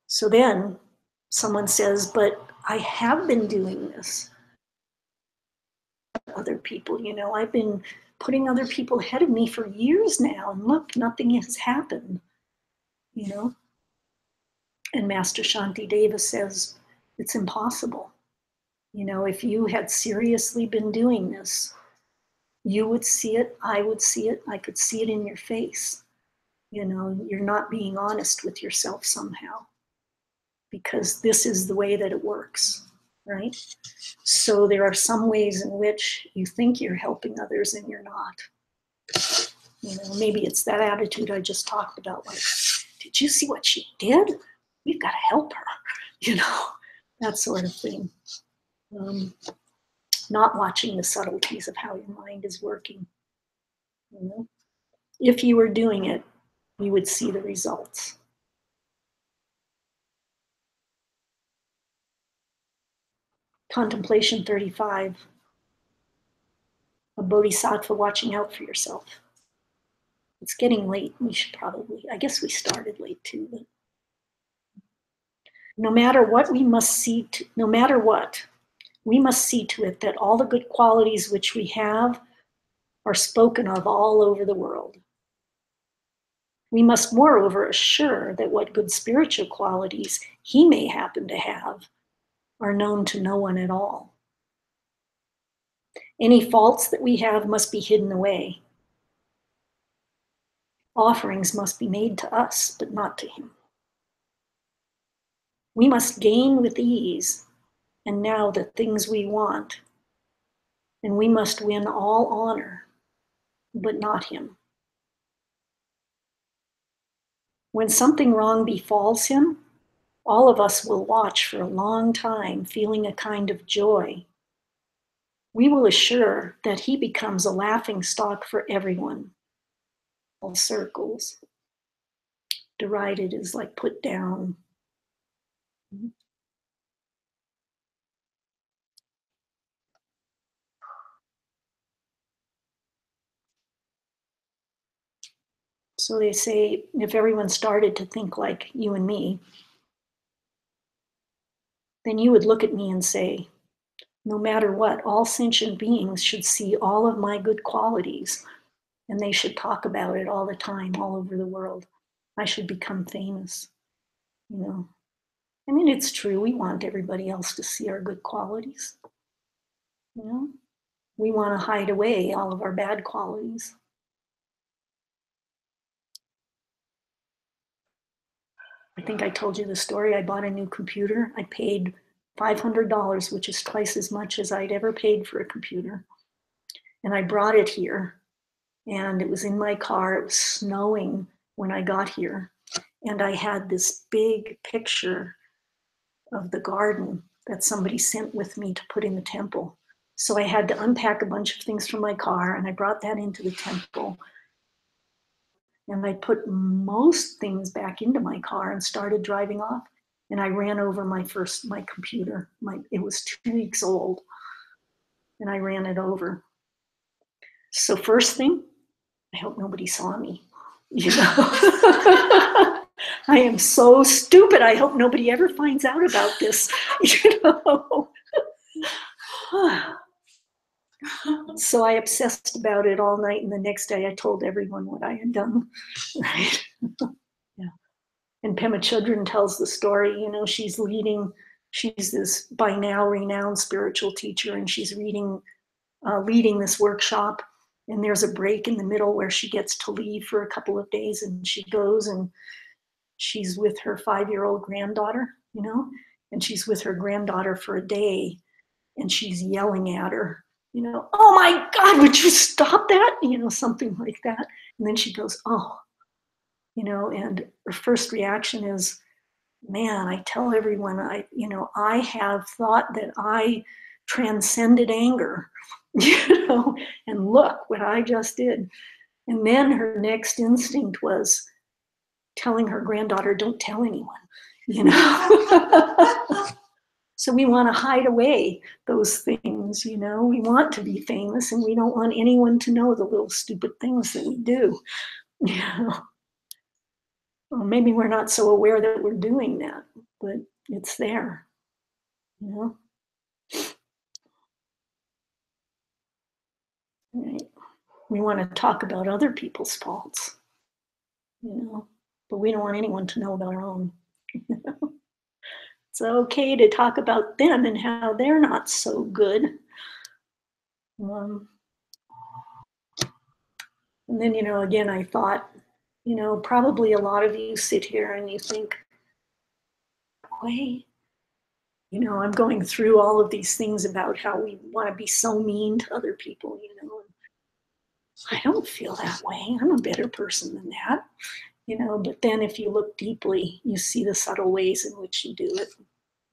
So then someone says, but I have been doing this. Other people, you know, I've been putting other people ahead of me for years now, and look, nothing has happened, you know. And Master Shantideva says, it's impossible. You know, if you had seriously been doing this, you would see it, I would see it, I could see it in your face. You know, you're not being honest with yourself somehow, because this is the way that it works, right? So there are some ways in which you think you're helping others and you're not. You know, maybe it's that attitude I just talked about, like, did you see what she did? We've got to help her, you know, that sort of thing. Not watching the subtleties of how your mind is working. You know? If you were doing it, you would see the results. Contemplation 35. A bodhisattva watching out for yourself. It's getting late. We should probably, I guess we started late too, but no matter what, we must see to, no matter what, we must see to it that all the good qualities which we have are spoken of all over the world. We must moreover assure that what good spiritual qualities he may happen to have are known to no one at all. Any faults that we have must be hidden away. Offerings must be made to us, but not to him. We must gain with ease, and now the things we want, and we must win all honor, but not him. When something wrong befalls him, all of us will watch for a long time, feeling a kind of joy. We will assure that he becomes a laughing stock for everyone. All circles. Derided is like put down. So they say, if everyone started to think like you and me, then you would look at me and say, no matter what, all sentient beings should see all of my good qualities, and they should talk about it all the time, all over the world. I should become famous, you know. I mean, it's true, we want everybody else to see our good qualities, you know. We want to hide away all of our bad qualities. I think I told you the story. I bought a new computer. I paid $500, which is twice as much as I'd ever paid for a computer. And I brought it here, and it was in my car. It was snowing when I got here. And I had this big picture of the garden that somebody sent with me to put in the temple. So I had to unpack a bunch of things from my car, and I brought that into the temple. And I put most things back into my car and started driving off. And I ran over my computer. It was 2 weeks old, and I ran it over. So first thing, I hope nobody saw me. You know, I am so stupid. I hope nobody ever finds out about this. You know. So I obsessed about it all night, and the next day I told everyone what I had done. Right? Yeah. And Pema Chodron tells the story. You know, she's this by now renowned spiritual teacher, and she's leading this workshop. And there's a break in the middle where she gets to leave for a couple of days, and she goes and she's with her 5-year-old granddaughter, you know, and she's with her granddaughter for a day, and she's yelling at her, you know, oh my God, would you stop that? You know, something like that. And then she goes, oh, you know, and her first reaction is, man, I tell everyone, I have thought that I transcended anger, you know, and look what I just did. And then her next instinct was telling her granddaughter, don't tell anyone, you know. So we want to hide away those things, you know. We want to be famous, and we don't want anyone to know the little stupid things that we do. You know, well, maybe we're not so aware that we're doing that, but it's there, you know. Right. We want to talk about other people's faults, you know, but we don't want anyone to know about our own. You know? It's okay to talk about them and how they're not so good. And then, you know, again, I thought, you know, probably a lot of you sit here and you think, wait, you know, I'm going through all of these things about how we want to be so mean to other people, you know. I don't feel that way. I'm a better person than that, you know. But then if you look deeply, you see the subtle ways in which you do it.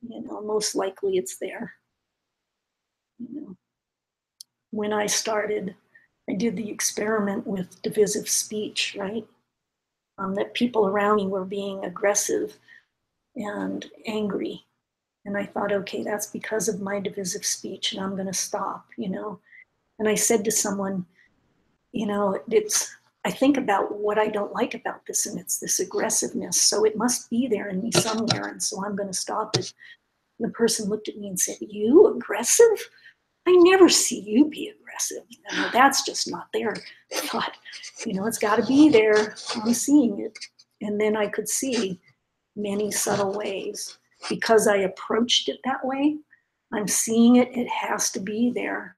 You know, most likely it's there. You know, when I started, I did the experiment with divisive speech, right? That people around me were being aggressive and angry. And I thought, okay, that's because of my divisive speech, and I'm going to stop, you know. And I said to someone, you know, I think about what I don't like about this, and it's this aggressiveness. So it must be there in me somewhere, and so I'm going to stop it. And the person looked at me and said, you aggressive? I never see you be aggressive. You know, that's just not there. I thought, you know, it's got to be there. I'm seeing it. And then I could see many subtle ways. Because I approached it that way, I'm seeing it. It has to be there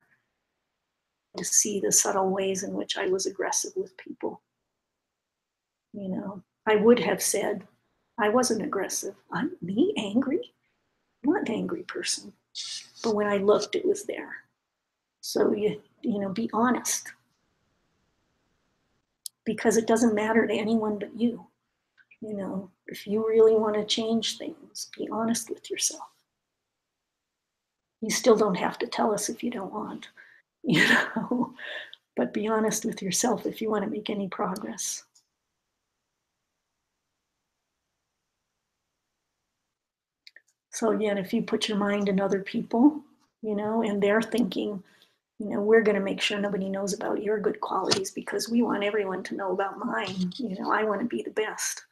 to see the subtle ways in which I was aggressive with people. You know, I would have said, I wasn't aggressive. I'm me angry? I'm not an angry person. But when I looked, it was there. So you know, be honest. Because it doesn't matter to anyone but you. You know, if you really want to change things, be honest with yourself. You still don't have to tell us if you don't want, you know, but be honest with yourself if you want to make any progress. So again, if you put your mind in other people, you know, and they're thinking, you know, we're going to make sure nobody knows about your good qualities because we want everyone to know about mine. You know, I want to be the best.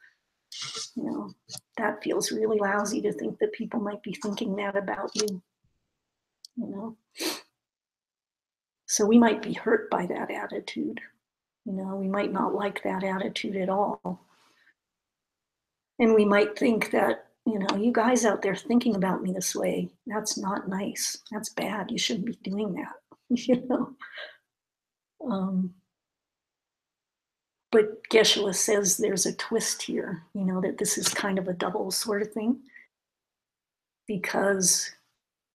You know, that feels really lousy to think that people might be thinking that about you. You know, so we might be hurt by that attitude. You know, we might not like that attitude at all. And we might think that, you know, you guys out there thinking about me this way, that's not nice. That's bad. You shouldn't be doing that, you know. But Geshe says there's a twist here, you know, that this is kind of a double sort of thing. Because,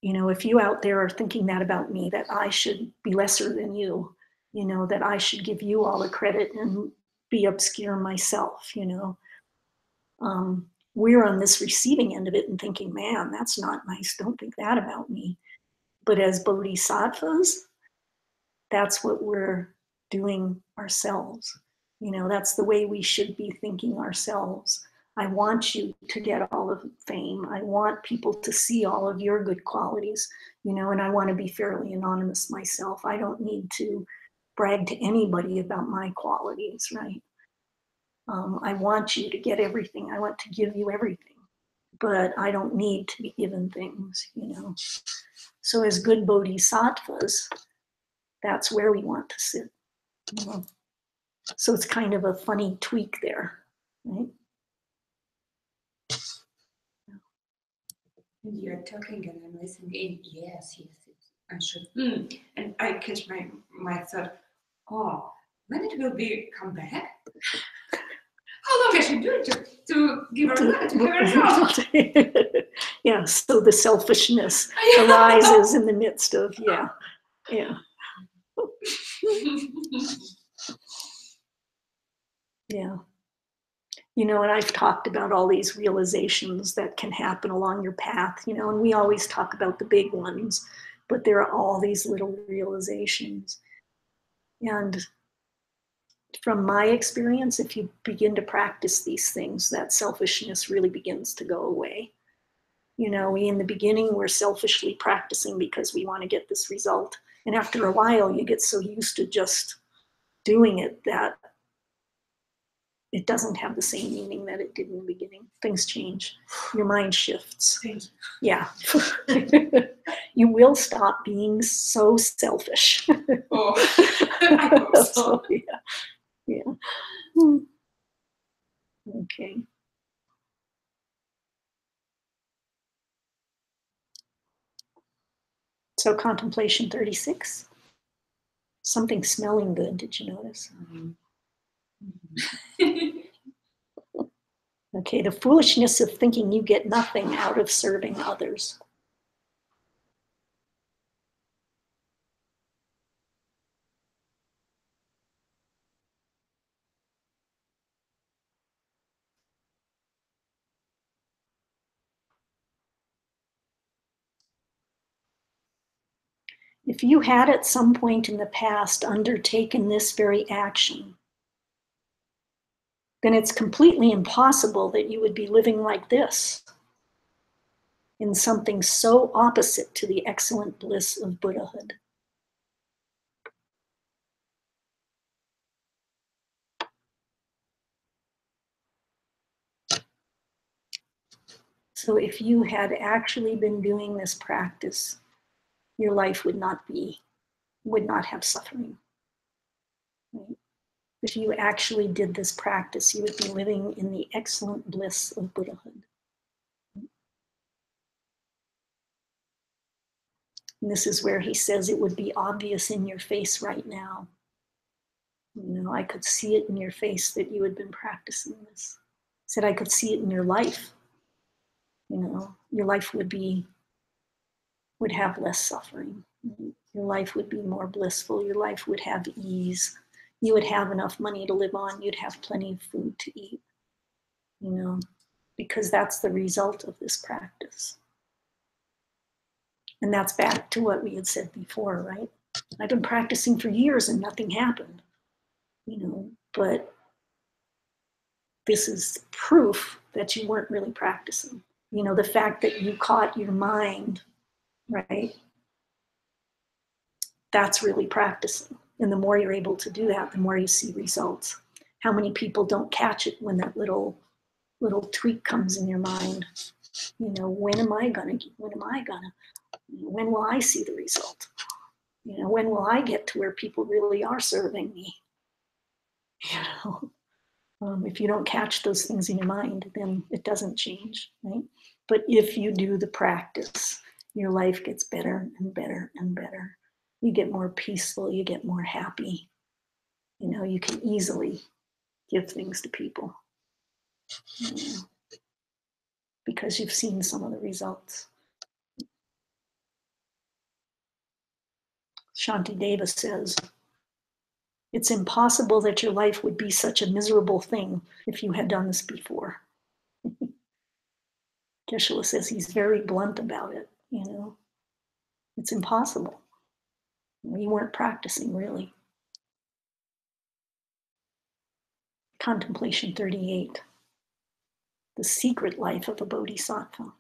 you know, if you out there are thinking that about me, that I should be lesser than you, you know, that I should give you all the credit and be obscure myself, you know. We're on this receiving end of it and thinking, man, that's not nice. Don't think that about me. But as bodhisattvas, that's what we're doing ourselves. You know, that's the way we should be thinking ourselves. I want you to get all of fame. I want people to see all of your good qualities, you know, and I want to be fairly anonymous myself. I don't need to brag to anybody about my qualities, right? I want you to get everything. I want to give you everything, but I don't need to be given things, you know. So as good bodhisattvas, that's where we want to sit, you know. So it's kind of a funny tweak there, right? And you're talking and I'm listening. Yes, I should. And I catch my thought. Oh, when it will come back? How long I should do it to give her credit to herself? Yeah. So the selfishness arises in the midst of yeah. Yeah. You know, and I've talked about all these realizations that can happen along your path, you know, and we always talk about the big ones, but there are all these little realizations. And from my experience, if you begin to practice these things, that selfishness really begins to go away. You know, we in the beginning, we're selfishly practicing because we want to get this result. And after a while, you get so used to just doing it that it doesn't have the same meaning that it did in the beginning. Things change. Your mind shifts. Thank you. Yeah. You will stop being so selfish. Oh, I hope so. Yeah. Yeah. Hmm. Okay. So contemplation 36. Something smelling good, did you notice? Okay, the foolishness of thinking you get nothing out of serving others. If you had at some point in the past undertaken this very action, then it's completely impossible that you would be living like this, in something so opposite to the excellent bliss of Buddhahood. So if you had actually been doing this practice, your life would not have suffering. Right? If you actually did this practice, you would be living in the excellent bliss of Buddhahood. And this is where he says it would be obvious in your face right now. You know, I could see it in your face that you had been practicing this. He said I could see it in your life. You know, your life would have less suffering. Your life would be more blissful. Your life would have ease. You would have enough money to live on. You'd have plenty of food to eat. You know, because that's the result of this practice. And that's back to what we had said before, right? I've been practicing for years and nothing happened, you know, but this is proof that you weren't really practicing. You know, the fact that you caught your mind, right? That's really practicing. And the more you're able to do that, the more you see results. How many people don't catch it when that little tweak comes in your mind? You know, when will I see the result? You know, when will I get to where people really are serving me? You know, if you don't catch those things in your mind, then it doesn't change, right? But if you do the practice, your life gets better and better and better. You get more peaceful, you get more happy. You know, you can easily give things to people, you know, because you've seen some of the results. Shantideva says, it's impossible that your life would be such a miserable thing if you had done this before. Geshe-la says he's very blunt about it, you know. It's impossible. You weren't practicing, really. Contemplation 38. The secret life of a bodhisattva.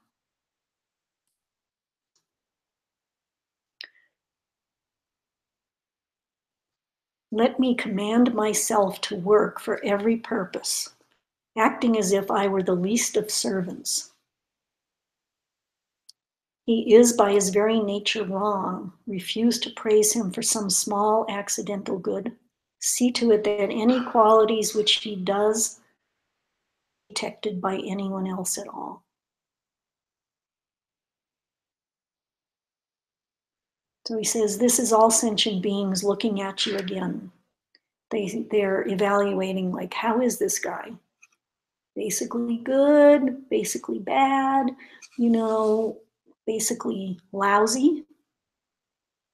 Let me command myself to work for every purpose, acting as if I were the least of servants. He is by his very nature wrong. Refuse to praise him for some small accidental good. See to it that any qualities which he does are detected by anyone else at all. So he says, this is all sentient beings looking at you again. They're evaluating, like, how is this guy? Basically good, basically bad, you know, basically lousy?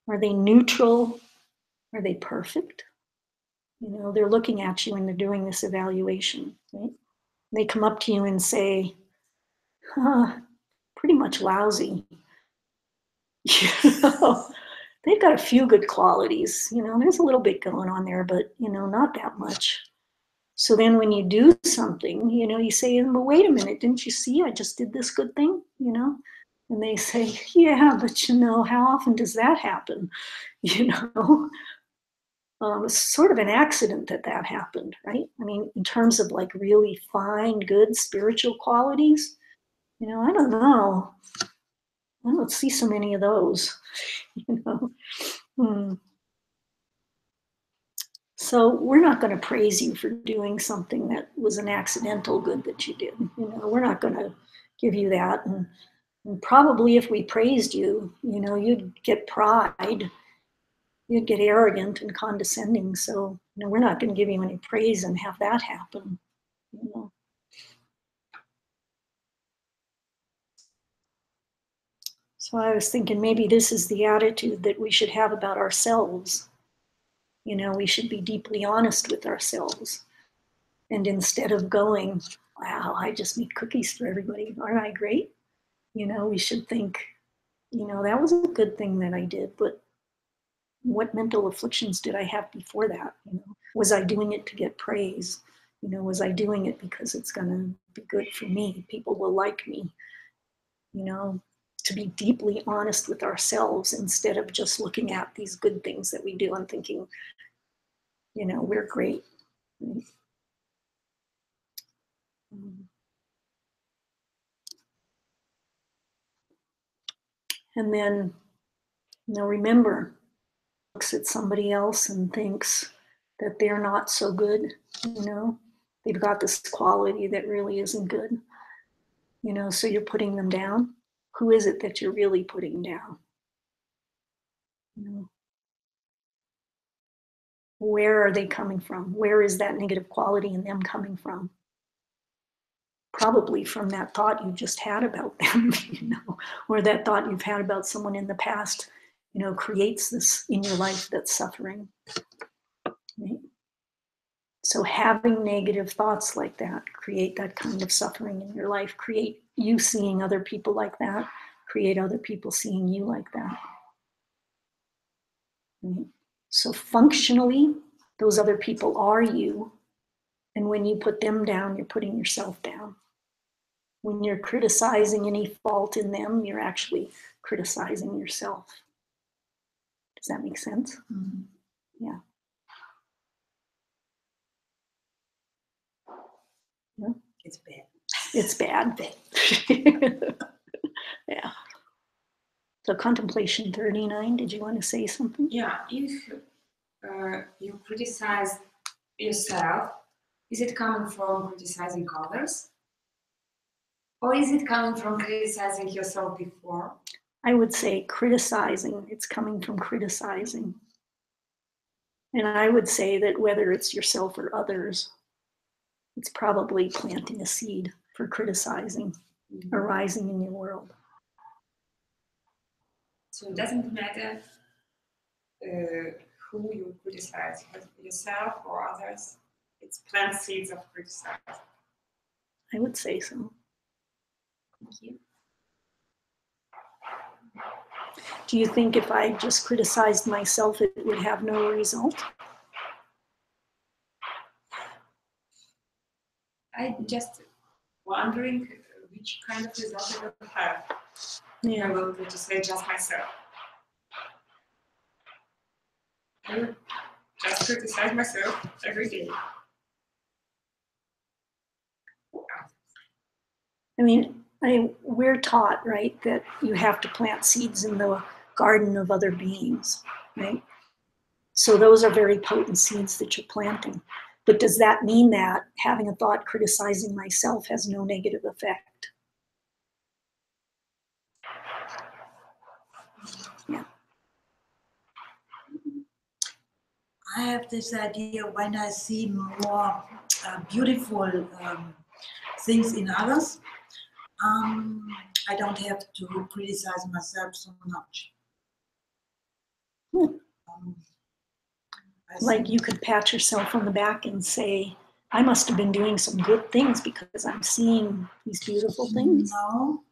Are they neutral? Are they perfect? You know, they're looking at you and they're doing this evaluation, right? They come up to you and say, pretty much lousy. You know, they've got a few good qualities. You know, there's a little bit going on there, but, you know, not that much. So then when you do something, you know, you say, well, wait a minute, didn't you see I just did this good thing, you know? And they say, yeah, but you know, how often does that happen? You know, it's sort of an accident that that happened, right? I mean, in terms of like really fine, good spiritual qualities, you know, I don't know. I don't see so many of those, you know. So we're not going to praise you for doing something that was an accidental good that you did. You know, we're not going to give you that. And probably if we praised you, you know, you'd get pride, you'd get arrogant and condescending. So, you know, we're not going to give you any praise and have that happen. You know. So I was thinking maybe this is the attitude that we should have about ourselves. You know, we should be deeply honest with ourselves. And instead of going, wow, I just make cookies for everybody, aren't I great? You know, we should think, you know, that was a good thing that I did, but what mental afflictions did I have before that? You know, was I doing it to get praise? You know, was I doing it because it's going to be good for me? People will like me. You know, to be deeply honest with ourselves instead of just looking at these good things that we do and thinking, you know, we're great. And then, you know, remember, looks at somebody else and thinks that they're not so good, you know, they've got this quality that really isn't good, you know, so you're putting them down. Who is it that you're really putting down? You know, where are they coming from? Where is that negative quality in them coming from? Probably from that thought you just had about them, you know, or that thought you've had about someone in the past, you know, creates this in your life that's suffering. Right? So having negative thoughts like that create that kind of suffering in your life, create you seeing other people like that, create other people seeing you like that. Right? So functionally, those other people are you. And when you put them down, you're putting yourself down. When you're criticizing any fault in them, you're actually criticizing yourself. Does that make sense? Mm-hmm. Yeah. Yeah. It's bad. It's bad. Yeah. So contemplation 39, did you want to say something? Yeah, if you criticize yourself, is it coming from criticizing others? Or is it coming from criticizing yourself before? I would say criticizing. It's coming from criticizing. And I would say that whether it's yourself or others, it's probably planting a seed for criticizing arising in your world. So it doesn't matter who you criticize, yourself or others. It's plant seeds of criticism. I would say so. Thank you. Do you think if I just criticized myself, it would have no result? I'm just wondering which kind of result it will have. Yeah. I will criticize just myself. I will just criticize myself every day. I mean, we're taught, right, that you have to plant seeds in the garden of other beings, right? So those are very potent seeds that you're planting. But does that mean that having a thought criticizing myself has no negative effect? Yeah. I have this idea when I see more beautiful things in others, I don't have to criticize myself so much. Like you could pat yourself on the back and say, I must have been doing some good things because I'm seeing these beautiful things. No.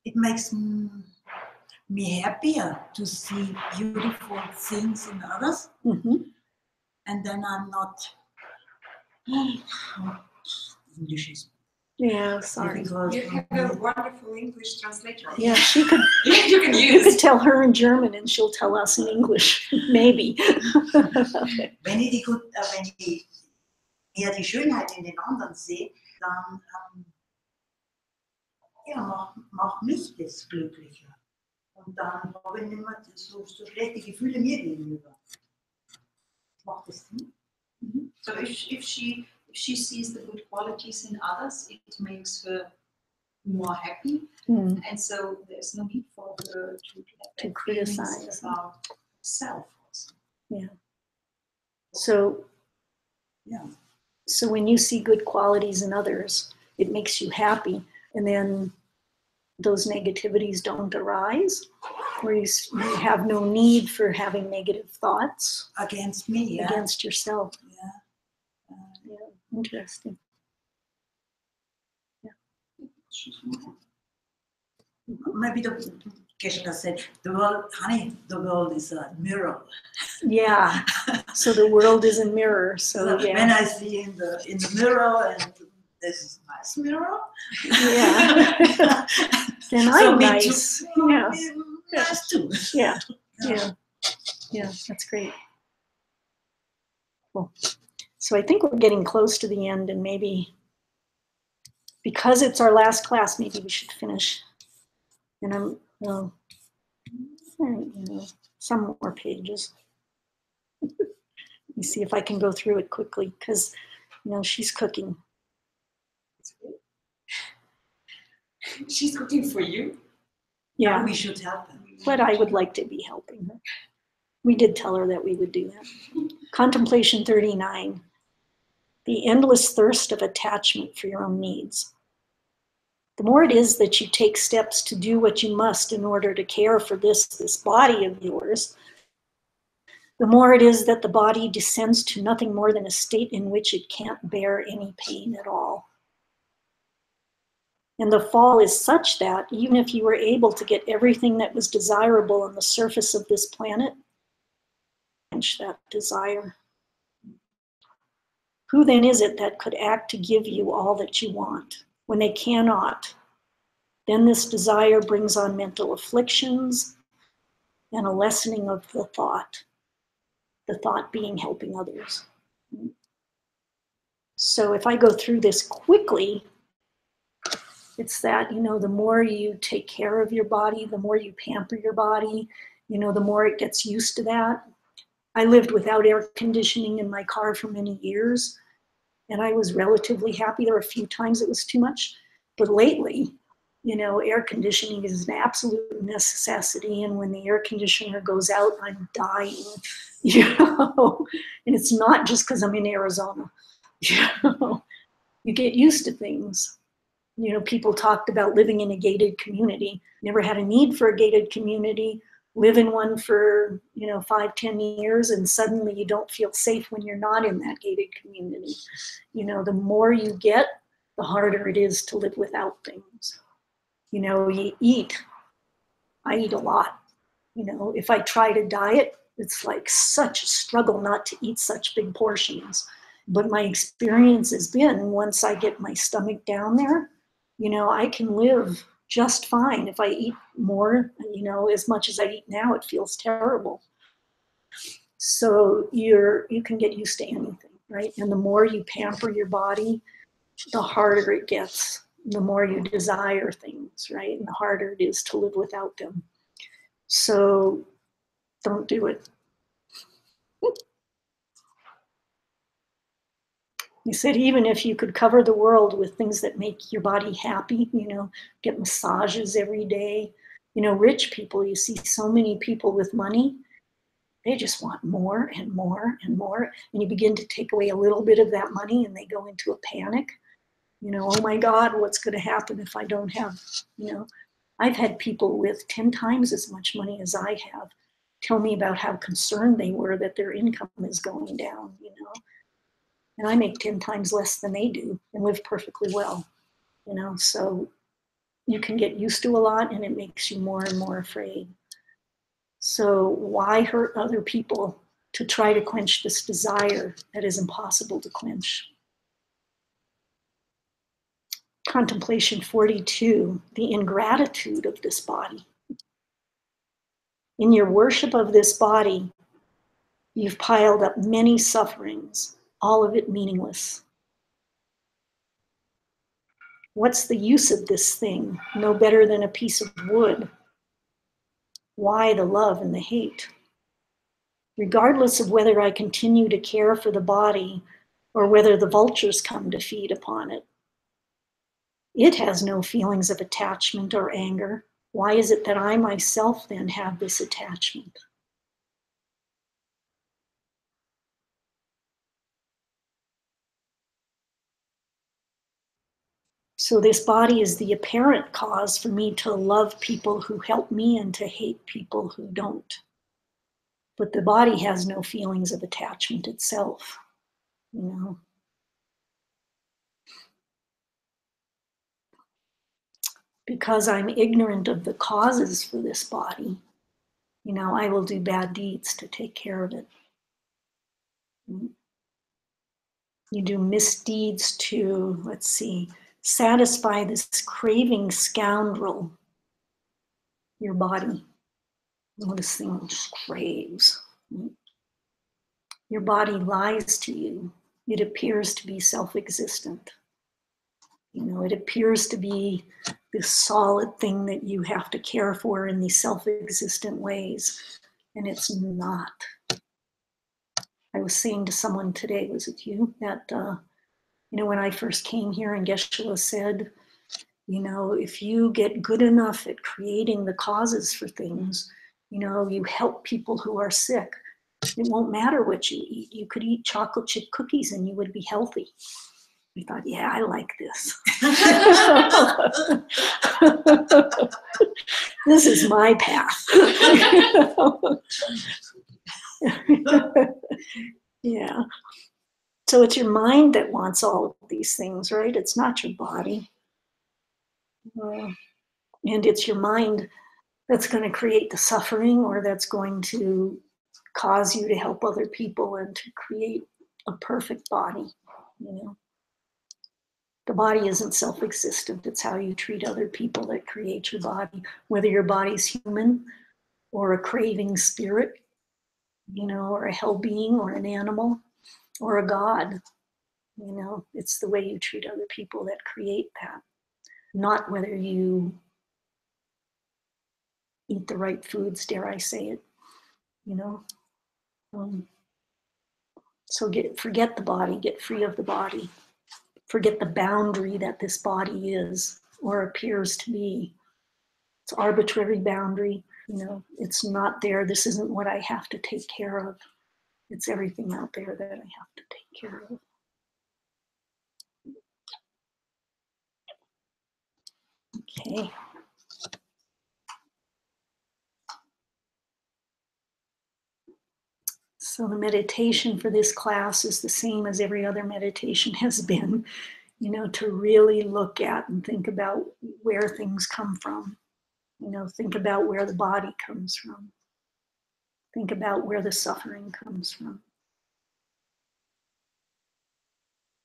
It makes me happier to see beautiful things in others. Mm-hmm. and then I'm not. English is Yeah, sorry. difficult. You have a wonderful English translator. Yeah, she could. You can You could use. tell her in German, and she'll tell us in English, maybe. Wenn ich eher die Schönheit in den anderen sehe, dann ja, macht mich das glücklicher. Und dann habe ich nicht mehr so schlechte Gefühle mir gegenüber. Macht das Sinn? So if she sees the good qualities in others, it makes her more happy, Hmm. and so there's no need for her to have To bad criticize. feelings about self also. So, Ja. so when you see good qualities in others, it makes you happy, and then those negativities don't arise, or you have no need for having negative thoughts Against me, yeah. against yourself. Yeah. Yeah, interesting. Maybe Geshe said, the world, honey, the world is a mirror. Yeah. So the world is a mirror. So When yeah. I see in the mirror, and this is a nice mirror. Yeah. Then So I'm me nice. too. Yeah. Nice too. Yeah. Yeah. Yeah. That's great. Cool. So I think we're getting close to the end, and maybe because it's our last class, maybe we should finish. And I'm, well, some more pages. Let me see if I can go through it quickly, because she's cooking. She's cooking for you. Yeah, We should help them. but I would like to be helping her. We did tell her that we would do that. Contemplation 39. The endless thirst of attachment for your own needs. The more it is that you take steps to do what you must in order to care for this body of yours, the more it is that the body descends to nothing more than a state in which it can't bear any pain at all. And the fall is such that even if you were able to get everything that was desirable on the surface of this planet, quench that desire. Who then is it that could act to give you all that you want? When they cannot, then this desire brings on mental afflictions and a lessening of the thought being helping others. So if I go through this quickly, it's that, the more you take care of your body, the more you pamper your body, the more it gets used to that. I lived without air conditioning in my car for many years, and I was relatively happy. There were a few times it was too much, but lately, air conditioning is an absolute necessity, and when the air conditioner goes out, I'm dying, and it's not just because I'm in Arizona. You get used to things. People talked about living in a gated community, never had a need for a gated community, live in one for 5-10 years, and suddenly you don't feel safe when you're not in that gated community. The more you get, the harder it is to live without things. You eat. I eat a lot. If I try to diet, it's like such a struggle not to eat such big portions. But my experience has been, once I get my stomach down there, I can live just fine. If I eat more, as much as I eat now, it feels terrible. So you can get used to anything, right? And the more you pamper your body, the harder it gets. The more you desire things, right? And the harder it is to live without them. So don't do it. He said, even if you could cover the world with things that make your body happy, get massages every day. Rich people, you see so many people with money, they just want more and more and more. And you begin to take away a little bit of that money and they go into a panic. Oh my God, what's going to happen if I don't have, I've had people with 10 times as much money as I have tell me about how concerned they were that their income is going down, And I make 10 times less than they do and live perfectly well, So you can get used to a lot and it makes you more and more afraid. So why hurt other people to try to quench this desire that is impossible to quench. Contemplation 42, the ingratitude of this body. In your worship of this body, you've piled up many sufferings, all of it meaningless. What's the use of this thing? No better than a piece of wood. Why the love and the hate? Regardless of whether I continue to care for the body or whether the vultures come to feed upon it. It has no feelings of attachment or anger. Why is it that I myself then have this attachment? So this body is the apparent cause for me to love people who help me and to hate people who don't. But the body has no feelings of attachment itself, you know. Because I'm ignorant of the causes for this body, you know, I will do bad deeds to take care of it. You do misdeeds to, let's see, satisfy this craving scoundrel, your body. Well, this thing just craves. Your body lies to you. It appears to be self-existent. You know, it appears to be this solid thing that you have to care for in these self-existent ways, and it's not. I was saying to someone today, was it you, that, you know, when I first came here and Geshe-la said, you know, if you get good enough at creating the causes for things, you know, you help people who are sick, it won't matter what you eat. You could eat chocolate chip cookies and you would be healthy. We thought, yeah, I like this. This is my path. Yeah. So it's your mind that wants all of these things, right? It's not your body. And it's your mind that's going to create the suffering, or that's going to cause you to help other people and to create a perfect body, you know. The body isn't self-existent. It's how you treat other people that create your body, whether your body's human or a craving spirit, you know, or a hell being or an animal or a god. You know, it's the way you treat other people that create that, not whether you eat the right foods, dare I say it, you know. So forget the body, get free of the body. Forget the boundary that this body is or appears to be. It's arbitrary boundary, you know, it's not there. This isn't what I have to take care of. It's everything out there that I have to take care of. Okay. So the meditation for this class is the same as every other meditation has been, you know, to really look at and think about where things come from. You know, think about where the body comes from. Think about where the suffering comes from.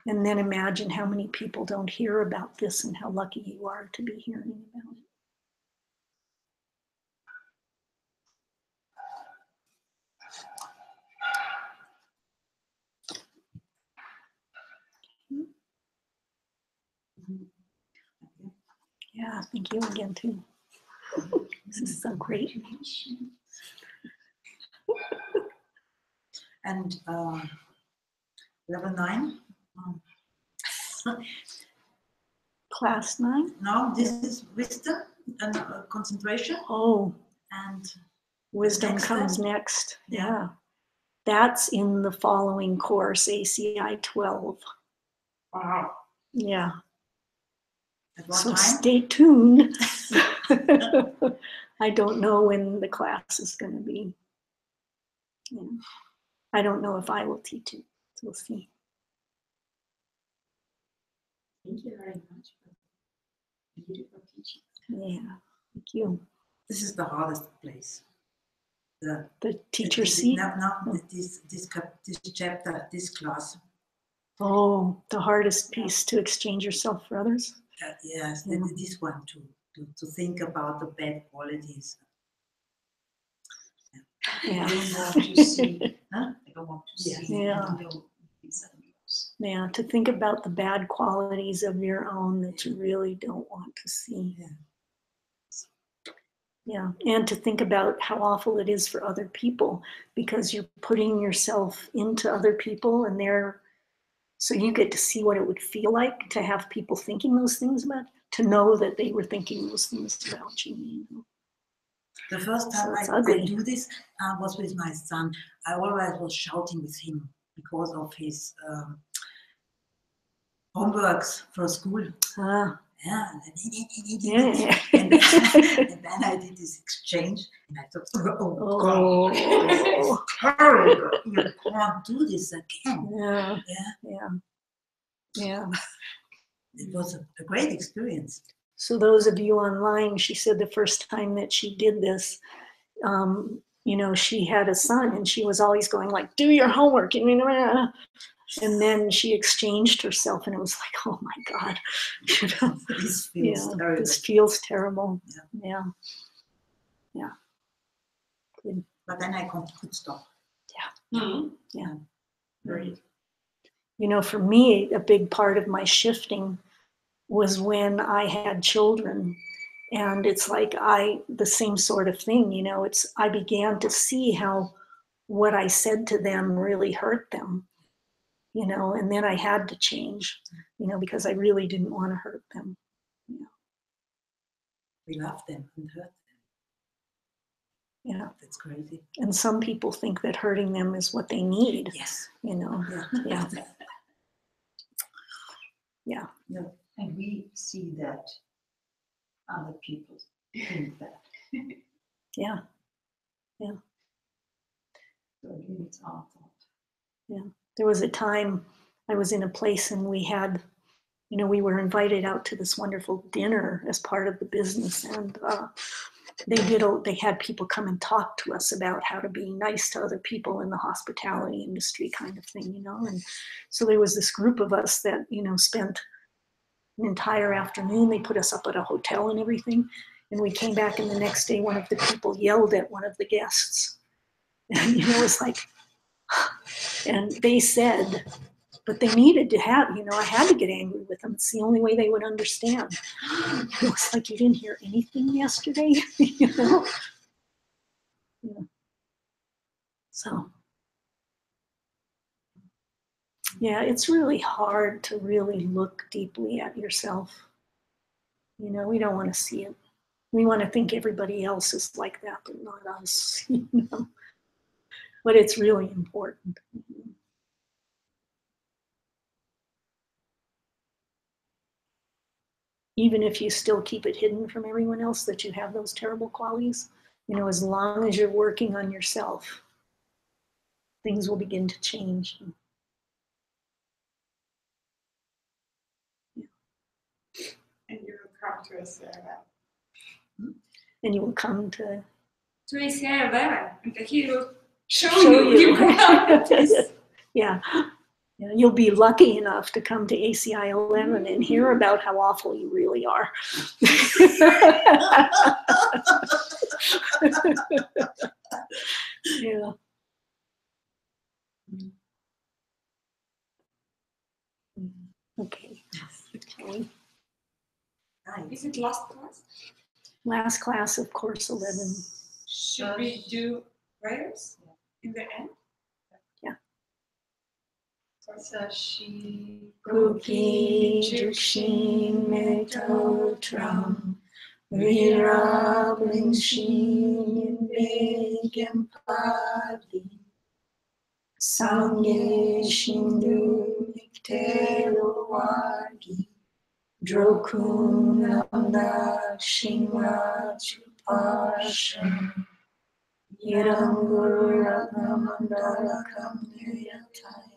And then imagine how many people don't hear about this and how lucky you are to be hearing about it. Yeah, thank you again too. This is so great. And level 9. Class 9? No, this is wisdom and concentration. Oh, And wisdom comes next. Yeah. That's in the following course, ACI 12. Wow. Yeah. At what So time? stay tuned. I don't know when the class is going to be. Yeah. I don't know if I will teach it. So we'll see. Thank you very much for beautiful teaching. Yeah, thank you. This is the hardest place. the teacher seat? This chapter, this class. Oh, the hardest piece, to exchange yourself for others? Yes, this one to think about the bad qualities. Yeah. I don't want to see. I don't want to see. Yeah. Yeah, to think about the bad qualities of your own that you really don't want to see. Yeah, and to think about how awful it is for other people, because you're putting yourself into other people, and so you get to see what it would feel like to have people thinking those things about, to know that they were thinking those things about you. You know? The first time I do this was with my son. I always was shouting with him because of his homeworks for school. Yeah. And then I did this exchange, and I thought, oh God, this is terrible. You can't do this again. Yeah. It was a great experience. So those of you online, she said the first time that she did this, you know, she had a son, and she was always going like, do your homework. And then she exchanged herself, and it was like, oh my God, you know, this feels terrible. This feels terrible. Yeah. Good. But then I could stop. Yeah. Right. You know, for me, a big part of my shifting was when I had children, and it's like the same sort of thing. You know, I began to see how what I said to them really hurt them. You know, and then I had to change, you know, because I really didn't want to hurt them. You know. We love them and hurt them. Yeah. That's crazy. And some people think that hurting them is what they need. Yes. You know. Yeah. Yeah. And we see that other people think that. Yeah. So it's our thought. Yeah. There was a time I was in a place, and we had, you know, we were invited out to this wonderful dinner as part of the business, and they had people come and talk to us about how to be nice to other people in the hospitality industry, kind of thing, you know. And so there was this group of us that, you know, spent an entire afternoon. They put us up at a hotel and everything, and we came back, and the next day one of the people yelled at one of the guests, and you know, it was like, and they said, but they needed to have, you know, I had to get angry with them. It's the only way they would understand. It was like, you didn't hear anything yesterday, you know? Yeah. So, yeah, it's really hard to really look deeply at yourself. You know, we don't want to see it. We want to think everybody else is like that, but not us, you know? But it's really important. Even if you still keep it hidden from everyone else that you have those terrible qualities, you know, as long as you're working on yourself, things will begin to change. Yeah. And you will come to ACI. And you will come to ACI 11, and he will show you how it is. Yeah. You'll be lucky enough to come to ACI 11 and hear about how awful you really are. Yeah. Okay. Is it last class? Last class of course 11. Should we do prayers in the end? Yeah. Sashi Kuki Jukshin Meto Tram Vira Blinshin Begem Padi Sangye Shindu Niktero Wagi Drokun Amda Shinra Chupasha Yiranguru Ratnamandala Kamniyataya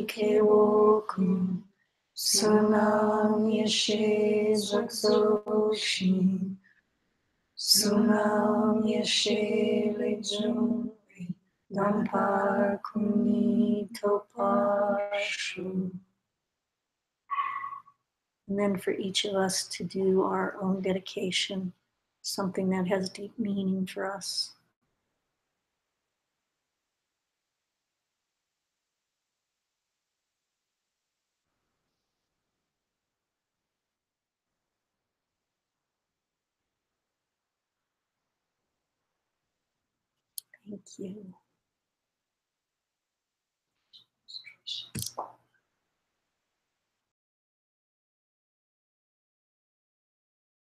Dikewoku Sunam Yeshe Zaksoshin Sumam Yeshe Lejun Dampar Kuni Toparshu. And then for each of us to do our own dedication, something that has deep meaning for us. Thank you.